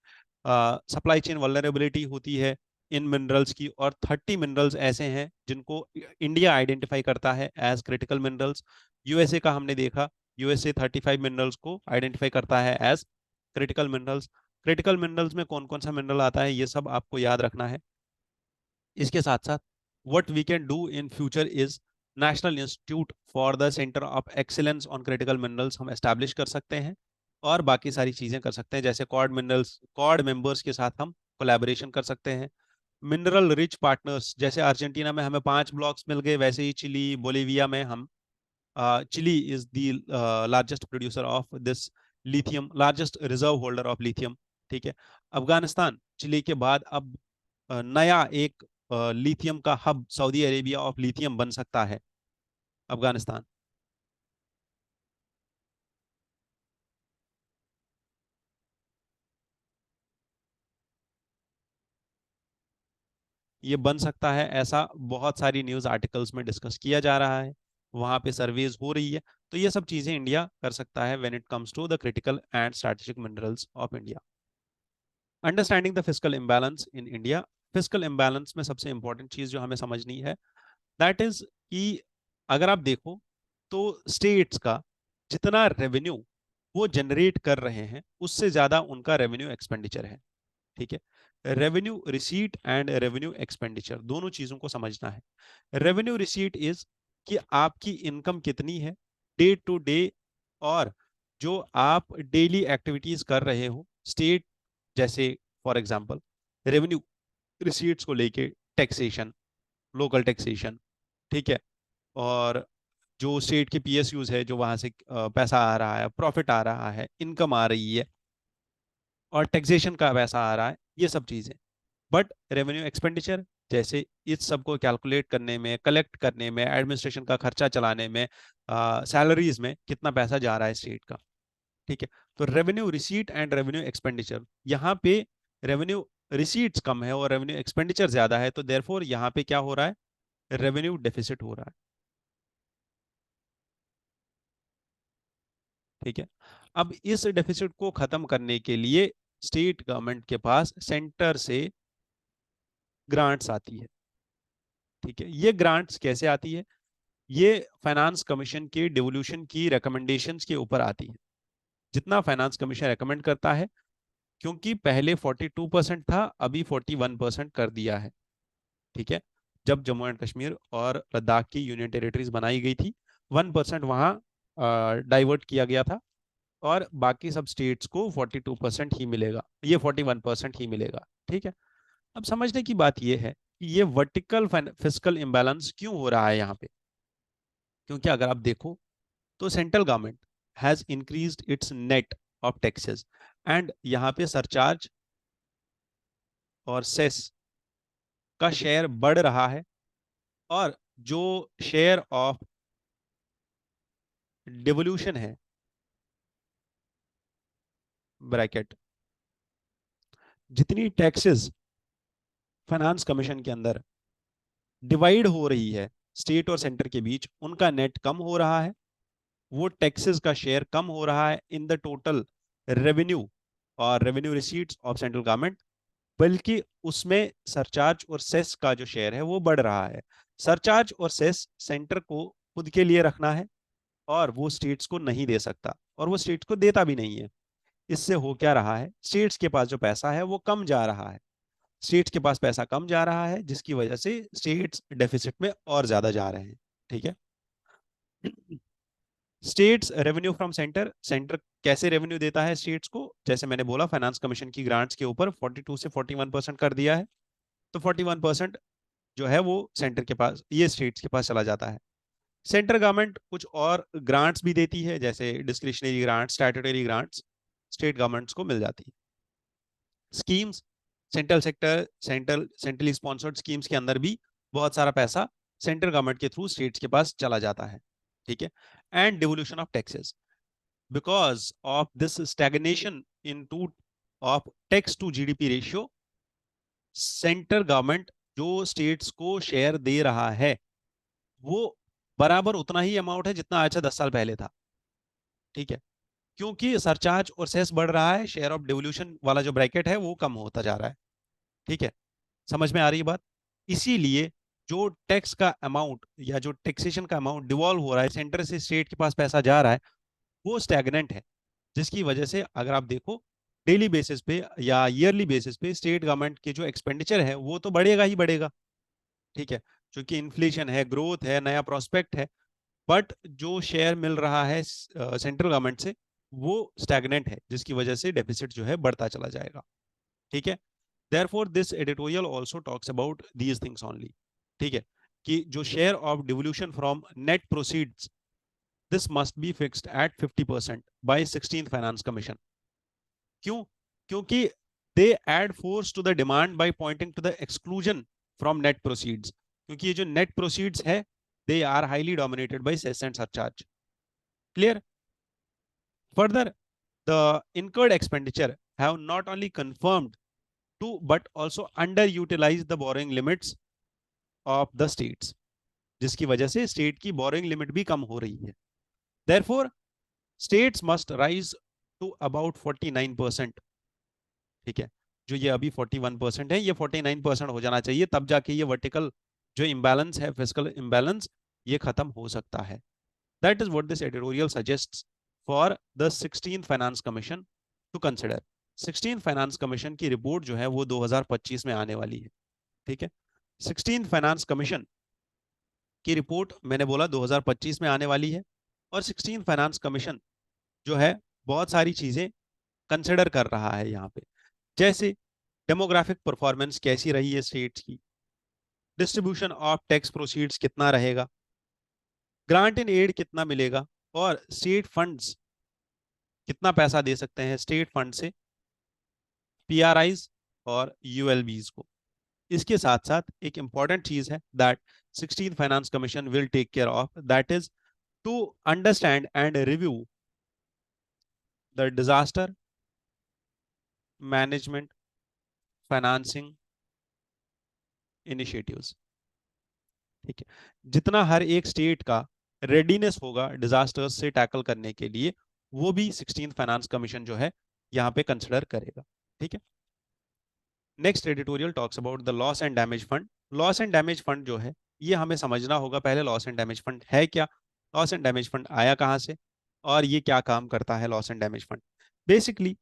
सप्लाई चेन वल्नरेबिलिटी होती है इन मिनरल्स की, और 30 मिनरल्स ऐसे हैं जिनको इंडिया आइडेंटिफाई करता है एज क्रिटिकल मिनरल्स। यूएसए का हमने देखा, यूएसए 35 मिनरल्स को आइडेंटिफाई करता है as critical minerals. Critical minerals में कौन कौन सा मिनरल आता है ये सब आपको याद रखना है। इसके साथ साथ what we can do in future is national institute for the centre of excellence on critical minerals हम एस्टैब्लिश कर सकते हैं, और बाकी सारी चीजें कर सकते हैं, जैसे क्वाड मेंबर्स के साथ हम कोलैबोरेशन कर सकते हैं। मिनरल रिच पार्टनर्स, जैसे अर्जेंटीना में हमें 5 ब्लॉक्स मिल गए, वैसे ही चिली बोलिविया में हम, Chile is the largest producer of this lithium, largest reserve holder of lithium. ठीक है, अफगानिस्तान चिली के बाद अब नया एक लिथियम का hub, Saudi Arabia of lithium बन सकता है अफगानिस्तान। ये बन सकता है, ऐसा बहुत सारी न्यूज आर्टिकल्स में डिस्कस किया जा रहा है, वहां पे सर्वेज हो रही है। तो ये सब चीजें इंडिया कर सकता है when it comes to the critical and strategic minerals of India. Understanding the fiscal imbalance in India. Fiscal imbalance में सबसे इंपॉर्टेंट चीज जो हमें समझनी है, दैट इज कि अगर आप देखो तो स्टेट्स का जितना रेवेन्यू वो जनरेट कर रहे हैं उससे ज्यादा उनका रेवेन्यू एक्सपेंडिचर है। ठीक है, revenue receipt and revenue expenditure दोनों चीजों को समझना है। रेवेन्यू रिसीट इज कि आपकी इनकम कितनी है डे टू डे, और जो आप डेली एक्टिविटीज कर रहे हो स्टेट, जैसे फॉर एग्जांपल रेवेन्यू रिसीट्स को लेके टैक्सेशन, लोकल टैक्सेशन, ठीक है, और जो स्टेट के पीएसयूज है, जो वहां से पैसा आ रहा है, प्रॉफिट आ रहा है, इनकम आ रही है, और टैक्सेशन का पैसा आ रहा है, ये सब चीजें। बट रेवेन्यू एक्सपेंडिचर, जैसे इस सब को कैलकुलेट करने में, कलेक्ट करने में, एडमिनिस्ट्रेशन का खर्चा चलाने में, सैलरीज में कितना पैसा जा रहा है स्टेट का। ठीक है, तो revenue receipt and revenue expenditure, यहाँ पे रेवेन्यू रिसीट्स कम है और रेवेन्यू एक्सपेंडिचर ज्यादा है, तो देयरफॉर यहाँ पे क्या हो रहा है, रेवेन्यू डेफिसिट हो रहा है। ठीक है, अब इस डेफिसिट को खत्म करने के लिए स्टेट गवर्नमेंट के पास सेंटर से ग्रांट्स आती है। ठीक है, ये ग्रांट्स कैसे आती है? ये फाइनेंस कमीशन के डिवोल्यूशन की रिकमेंडेशंस के ऊपर आती है। जितना फाइनेंस कमीशन रेकमेंड करता है, क्योंकि पहले 42% था, अभी 41% कर दिया है। ठीक है, जब जम्मू एंड कश्मीर और लद्दाख की यूनियन टेरिटरीज बनाई गई थी, 1% वहां डाइवर्ट किया गया था, और बाकी सब स्टेट्स को 42% ही मिलेगा, ये 41% ही मिलेगा। ठीक है, अब समझने की बात यह है कि ये वर्टिकल फिस्कल इम्बैलेंस क्यों हो रहा है यहाँ पे। क्योंकि अगर आप देखो तो central government has increased it's net of taxes, and यहाँ पे सरचार्ज और सेस का शेयर बढ़ रहा है, और जो शेयर ऑफ डिवोल्यूशन है, ब्रैकेट, जितनी टैक्सेस फाइनेंस कमीशन के अंदर डिवाइड हो रही है स्टेट और सेंटर के बीच, उनका नेट कम हो रहा है, वो टैक्सेस का शेयर कम हो रहा है इन द टोटल रेवेन्यू और revenue receipts of central government, बल्कि उसमें सरचार्ज और सेस का जो शेयर है वो बढ़ रहा है। सरचार्ज और सेस सेंटर को खुद के लिए रखना है और वो स्टेट्स को नहीं दे सकता, और वो स्टेट्स को देता भी नहीं है। इससे हो क्या रहा है, स्टेट्स के पास जो पैसा है वो कम जा रहा है, स्टेट्स के पास पैसा कम जा रहा है, जिसकी वजह से स्टेट्स डेफिसिट में और ज्यादा जा रहे हैं। ठीक है। States revenue from centre, centre कैसे रेवेन्यू देता है स्टेट्स को, जैसे मैंने बोला फाइनेंस कमीशन की ग्रांट्स के ऊपर 42 से 41% कर दिया है, तो 41% जो है वो सेंटर के पास, ये स्टेट्स के पास चला जाता है। सेंट्रल गवर्नमेंट कुछ और ग्रांट्स भी देती है, जैसे discretionary grants, statutory grants state governments को मिल जाती है। स्कीम्स, सेंट्रली स्पॉन्सर्ड स्कीम्स के अंदर भी बहुत सारा पैसा सेंट्रल गवर्नमेंट के थ्रू स्टेट्स के पास चला जाता है। ठीक है। And devolution of taxes, because of this stagnation in to of tax to GDP ratio, central government जो स्टेट्स को शेयर दे रहा है वो बराबर उतना ही अमाउंट है जितना आज से 10 साल पहले था। ठीक है। क्योंकि सरचार्ज और सेस बढ़ रहा है, शेयर ऑफ डिवोल्यूशन वाला जो ब्रैकेट है वो कम होता जा रहा है। ठीक है। समझ में आ रही बात। इसीलिए जो टैक्स का अमाउंट या जो टैक्सेशन का अमाउंट डिवॉल्व हो रहा है, सेंटर से स्टेट के पास पैसा जा रहा है, वो स्टैग्नेंट है, जिसकी वजह से अगर आप देखो डेली बेसिस पे या ईयरली बेसिस पे स्टेट गवर्नमेंट के जो एक्सपेंडिचर है वो तो बढ़ेगा ही बढ़ेगा। ठीक है। क्योंकि इन्फ्लेशन है, ग्रोथ है, नया प्रोस्पेक्ट है, बट जो शेयर मिल रहा है सेंट्रल गवर्नमेंट से वो स्टैग्नेंट है, जिसकी वजह से डेफिसिट जो है बढ़ता चला जाएगा। ठीक है। Therefore, this editorial also talks about these things only. ठीक है। कि जो share of devolution from net proceeds, this must be fixed at 50% by 16th finance commission. क्यों? क्योंकि they add force to the demand by pointing to the exclusion from net proceeds, क्योंकि ये जो net proceeds है they are highly dominated by cess and surcharge. Clear? Further, the incurred expenditure have not only confirmed to but also underutilized the borrowing limits of the states, जिसकी वजह से state की boring limit भी कम हो रही है। Therefore, states must rise to about 49%। ठीक है। जो ये अभी 41% है, ये 49% हो जाना चाहिए, तब जाके ये वर्टिकल जो इम्बैलेंस है, फिजिकल इम्बैलेंस, ये खत्म हो सकता है। That is what this editorial suggests for the 16th Finance Commission to consider। 16th Finance Commission की रिपोर्ट जो है वो 2025 में आने वाली है। ठीक है। 16th Finance Commission की रिपोर्ट मैंने बोला 2025 में आने वाली है, और 16th Finance Commission जो है बहुत सारी चीजें कंसिडर कर रहा है यहाँ पे, जैसे डेमोग्राफिक परफॉर्मेंस कैसी रही है स्टेट्स की, डिस्ट्रीब्यूशन ऑफ टैक्स प्रोसीड्स कितना रहेगा, ग्रांट इन एड कितना मिलेगा, और स्टेट फंड्स कितना पैसा दे सकते हैं स्टेट फंड से पीआरआईज और यूएलबीज को। इसके साथ साथ एक इंपॉर्टेंट चीज है that 16th finance commission will take care of, that is to understand and review the disaster management financing initiatives. ठीक है। जितना हर एक स्टेट का रेडीनेस होगा डिजास्टर्स से टैकल करने के लिए, वो भी 16th फाइनेंस कमीशन जो है यहाँ पे कंसिडर करेगा। ठीक है। Next editorial talks about the loss and damage fund. Loss and damage fund जो है ये हमें समझना होगा पहले, लॉस एंड डैमेज फंड है क्या, लॉस एंड डैमेज फंड आया कहाँ से, और ये क्या काम करता है loss and damage fund. Basically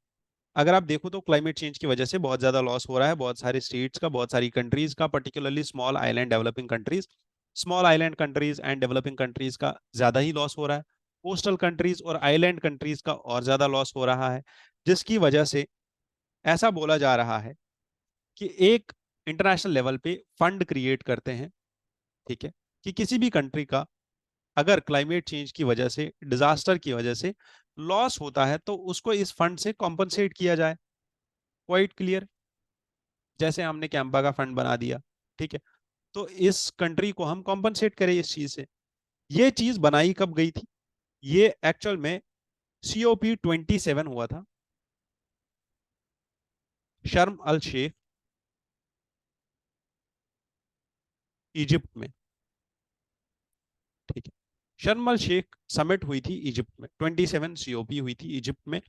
अगर आप देखो तो क्लाइमेट चेंज की वजह से बहुत ज्यादा लॉस हो रहा है, बहुत सारे स्टेट्स का, बहुत सारी कंट्रीज का, particularly small island developing countries, small island countries and developing countries का ज्यादा ही लॉस हो रहा है, कोस्टल कंट्रीज और आइलैंड कंट्रीज का और ज्यादा लॉस हो रहा है, जिसकी वजह से ऐसा बोला जा रहा है कि एक इंटरनेशनल लेवल पे फंड क्रिएट करते हैं। ठीक है। कि किसी भी कंट्री का अगर क्लाइमेट चेंज की वजह से, डिजास्टर की वजह से लॉस होता है तो उसको इस फंड से कॉम्पनसेट किया जाए। Quite clear. जैसे हमने कैंपा का फंड बना दिया। ठीक है। तो इस कंट्री को हम कॉम्पनसेट करें इस चीज से। ये चीज बनाई कब गई थी, ये एक्चुअल में COP27 हुआ था शर्म अल शेख इजिप्ट में। ठीक है। शर्म अल शेख समिट हुई थी इजिप्ट में, 27 COP हुई थी इजिप्ट में,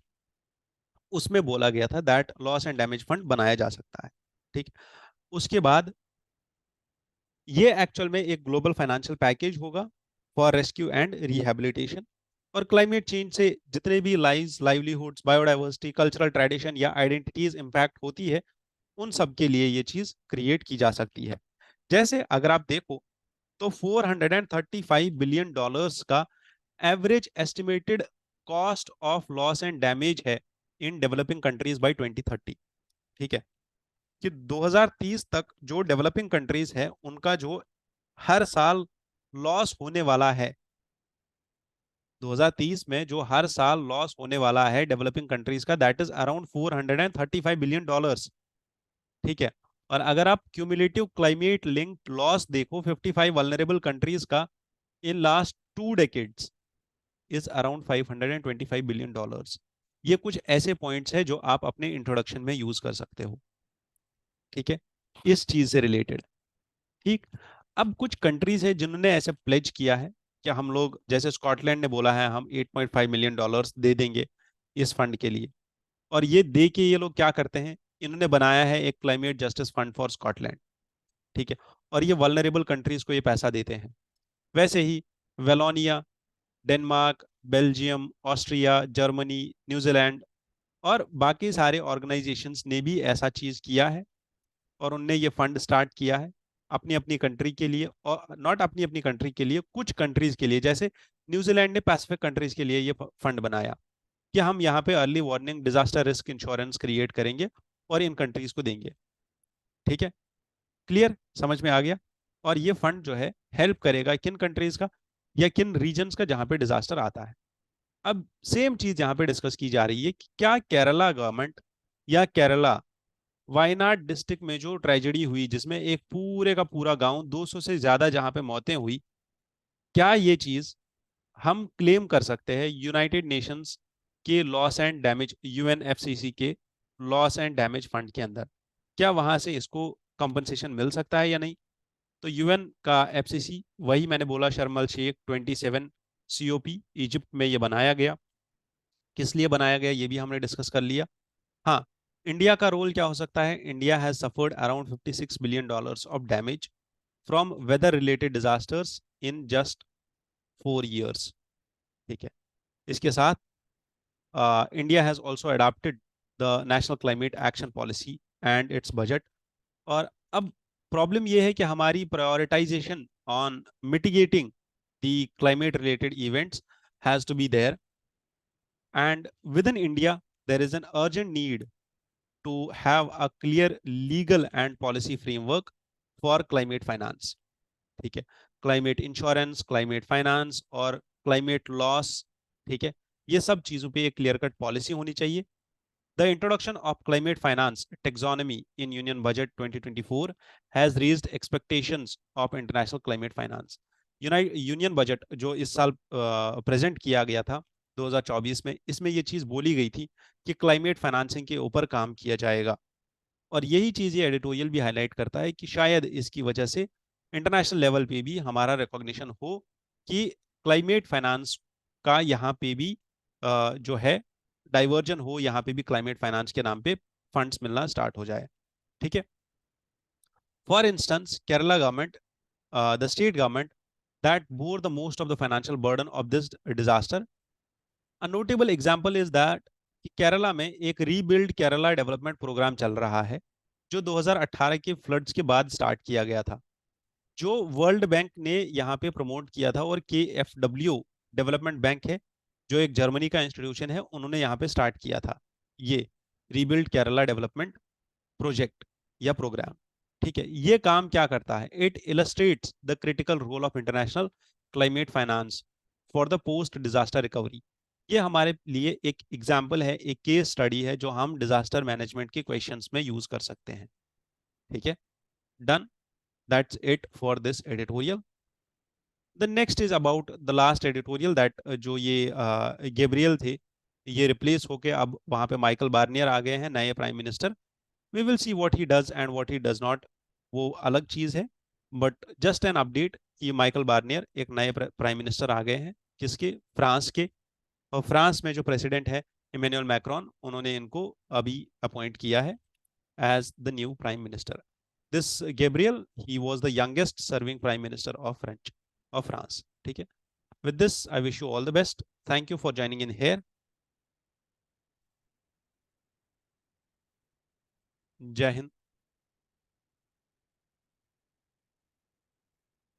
उसमें बोला गया था that loss and damage fund बनाया जा सकता है। ठीक। उसके बाद ये एक्चुअल में एक ग्लोबल फाइनेंशियल पैकेज होगा फॉर रेस्क्यू एंड रिहेबिलिटेशन। और क्लाइमेट चेंज से जितने भी lives, livelihoods, biodiversity, cultural tradition या आइडेंटिटीज इंपैक्ट होती है, उन सब के लिए ये चीज क्रिएट की जा सकती है। जैसे अगर आप देखो तो $435 बिलियन का average estimated cost of loss and damage है इन डेवलपिंग कंट्रीज बाय 2030। ठीक है, कि 2030 तक जो डेवलपिंग कंट्रीज है उनका जो हर साल लॉस होने वाला है, 2030 में जो हर साल लॉस होने वाला है डेवलपिंग कंट्रीज का, दैट इज अराउंड $435 बिलियन। ठीक है, और अगर आप क्यूमुलेटिव क्लाइमेट लिंक्ड लॉस देखो 55 वल्नरेबल कंट्रीज का in last 2 decades is around $525 billion. ये कुछ ऐसे पॉइंट्स है जो आप अपने इंट्रोडक्शन में यूज कर सकते हो। ठीक है, इस चीज से रिलेटेड। ठीक, अब कुछ कंट्रीज है जिन्होंने ऐसे प्लेज किया है कि हम लोग, जैसे स्कॉटलैंड ने बोला है हम $8.5 मिलियन दे देंगे इस फंड के लिए। और ये दे के ये लोग क्या करते हैं, इन्होंने बनाया है एक climate justice fund for Scotland. ठीक है, और ये वल्नरेबल कंट्रीज को ये पैसा देते हैं। वैसे ही Wallonia, Denmark, Belgium, Austria, Germany, New Zealand और बाकी सारे ऑर्गेनाइजेशंस ने भी ऐसा चीज किया है, और उनने ये फंड स्टार्ट किया है अपनी अपनी कंट्री के लिए, और नॉट अपनी अपनी कंट्री के लिए, कुछ कंट्रीज के लिए। जैसे न्यूजीलैंड ने पैसिफिक कंट्रीज के लिए ये फंड बनाया कि हम यहाँ पे early warning disaster risk insurance create करेंगे और इन कंट्रीज को देंगे। ठीक है, क्लियर, समझ में आ गया। और ये फंड जो है हेल्प करेगा किन कंट्रीज का या किन रीजन्स का जहां पे डिजास्टर आता है। अब सेम चीज यहाँ पे डिस्कस की जा रही है कि क्या केरला गवर्नमेंट या केरला वायनाड डिस्ट्रिक्ट में जो ट्रेजेडी हुई जिसमें एक पूरे का पूरा गांव, 200 से ज्यादा जहां पे मौतें हुई, क्या ये चीज हम क्लेम कर सकते हैं यूनाइटेड नेशंस के लॉस एंड डैमेज, यूएनएफसीसी के लॉस एंड डैमेज फंड के अंदर, क्या वहां से इसको कंपनसेशन मिल सकता है या नहीं? तो यूएन का एफसीसी, वही मैंने बोला शर्म अल शेख 27 सीओपी, इजिप्ट में ये बनाया गया। किस लिए बनाया गया ये भी हमने डिस्कस कर लिया। हाँ, इंडिया का रोल क्या हो सकता है? India has suffered around $56 billion of damage from weather related disasters in just 4 years। ठीक है, इसके साथ India has also adopted the national climate action policy and its budget. और अब प्रॉब्लम यह है कि हमारी prioritisation on mitigating the climate related events has to be there, and within India there is an urgent need to have a clear legal and policy framework for climate finance। ठीक है, climate insurance, climate finance और climate loss. ठीक है, ये सब चीजों पे एक क्लियर कट पॉलिसी होनी चाहिए। The introduction of climate finance taxonomy in union budget 2024 has raised expectations of international climate finance. Union budget जो इस साल प्रेजेंट किया गया था 2024 में, इसमें ये चीज बोली गई थी कि क्लाइमेट फाइनेंसिंग के ऊपर काम किया जाएगा। और यही चीज ये एडिटोरियल भी हाईलाइट करता है कि शायद इसकी वजह से इंटरनेशनल लेवल पे भी हमारा रिकॉग्निशन हो कि क्लाइमेट फाइनेंस का यहाँ पे भी जो है डाइवर्जन हो, यहाँ पे भी क्लाइमेट फाइनेंस के नाम पे फंड्स मिलना स्टार्ट हो जाए। ठीक है, for instance Kerala government, the state government that bore the most of the financial burden of this disaster. A notable example is that कि केरला में एक रीबिल्ड केरला डेवलपमेंट प्रोग्राम चल रहा है जो 2018 के फ्लड्स के बाद स्टार्ट किया गया था, जो वर्ल्ड बैंक ने यहाँ पे प्रमोट किया था। और KfW डेवलपमेंट बैंक है जो एक जर्मनी का इंस्टीट्यूशन है, उन्होंने यहाँ पे स्टार्ट किया था ये रीबिल्ड केरला डेवलपमेंट प्रोजेक्ट या प्रोग्राम। ठीक है, ये काम क्या करता है? It illustrates the critical role of international climate finance for the post disaster recovery. ये हमारे लिए एक एग्जाम्पल है, एक केस स्टडी है जो हम डिजास्टर मैनेजमेंट के क्वेश्चंस में यूज कर सकते हैं। ठीक है, done, that's it for this editorial. The next is about the last editorial that जो ये गैब्रियल थे, ये रिप्लेस होके अब वहां पे माइकल बार्नियर आ गए हैं, नए prime minister. We will see what he does and what he does not, वो अलग चीज है। बट जस्ट एन अपडेट कि माइकल बार्नियर एक नए प्राइम मिनिस्टर आ गए हैं, किसके? फ्रांस के। और फ्रांस में जो प्रेसिडेंट है इमैनुअल मैक्रोन, उन्होंने इनको अभी अपॉइंट किया है as the new prime minister. This Gabriel, he was the youngest serving prime minister of France. ठीक है, With this, I wish you all the best. Thank you for joining in here. Jai Hind.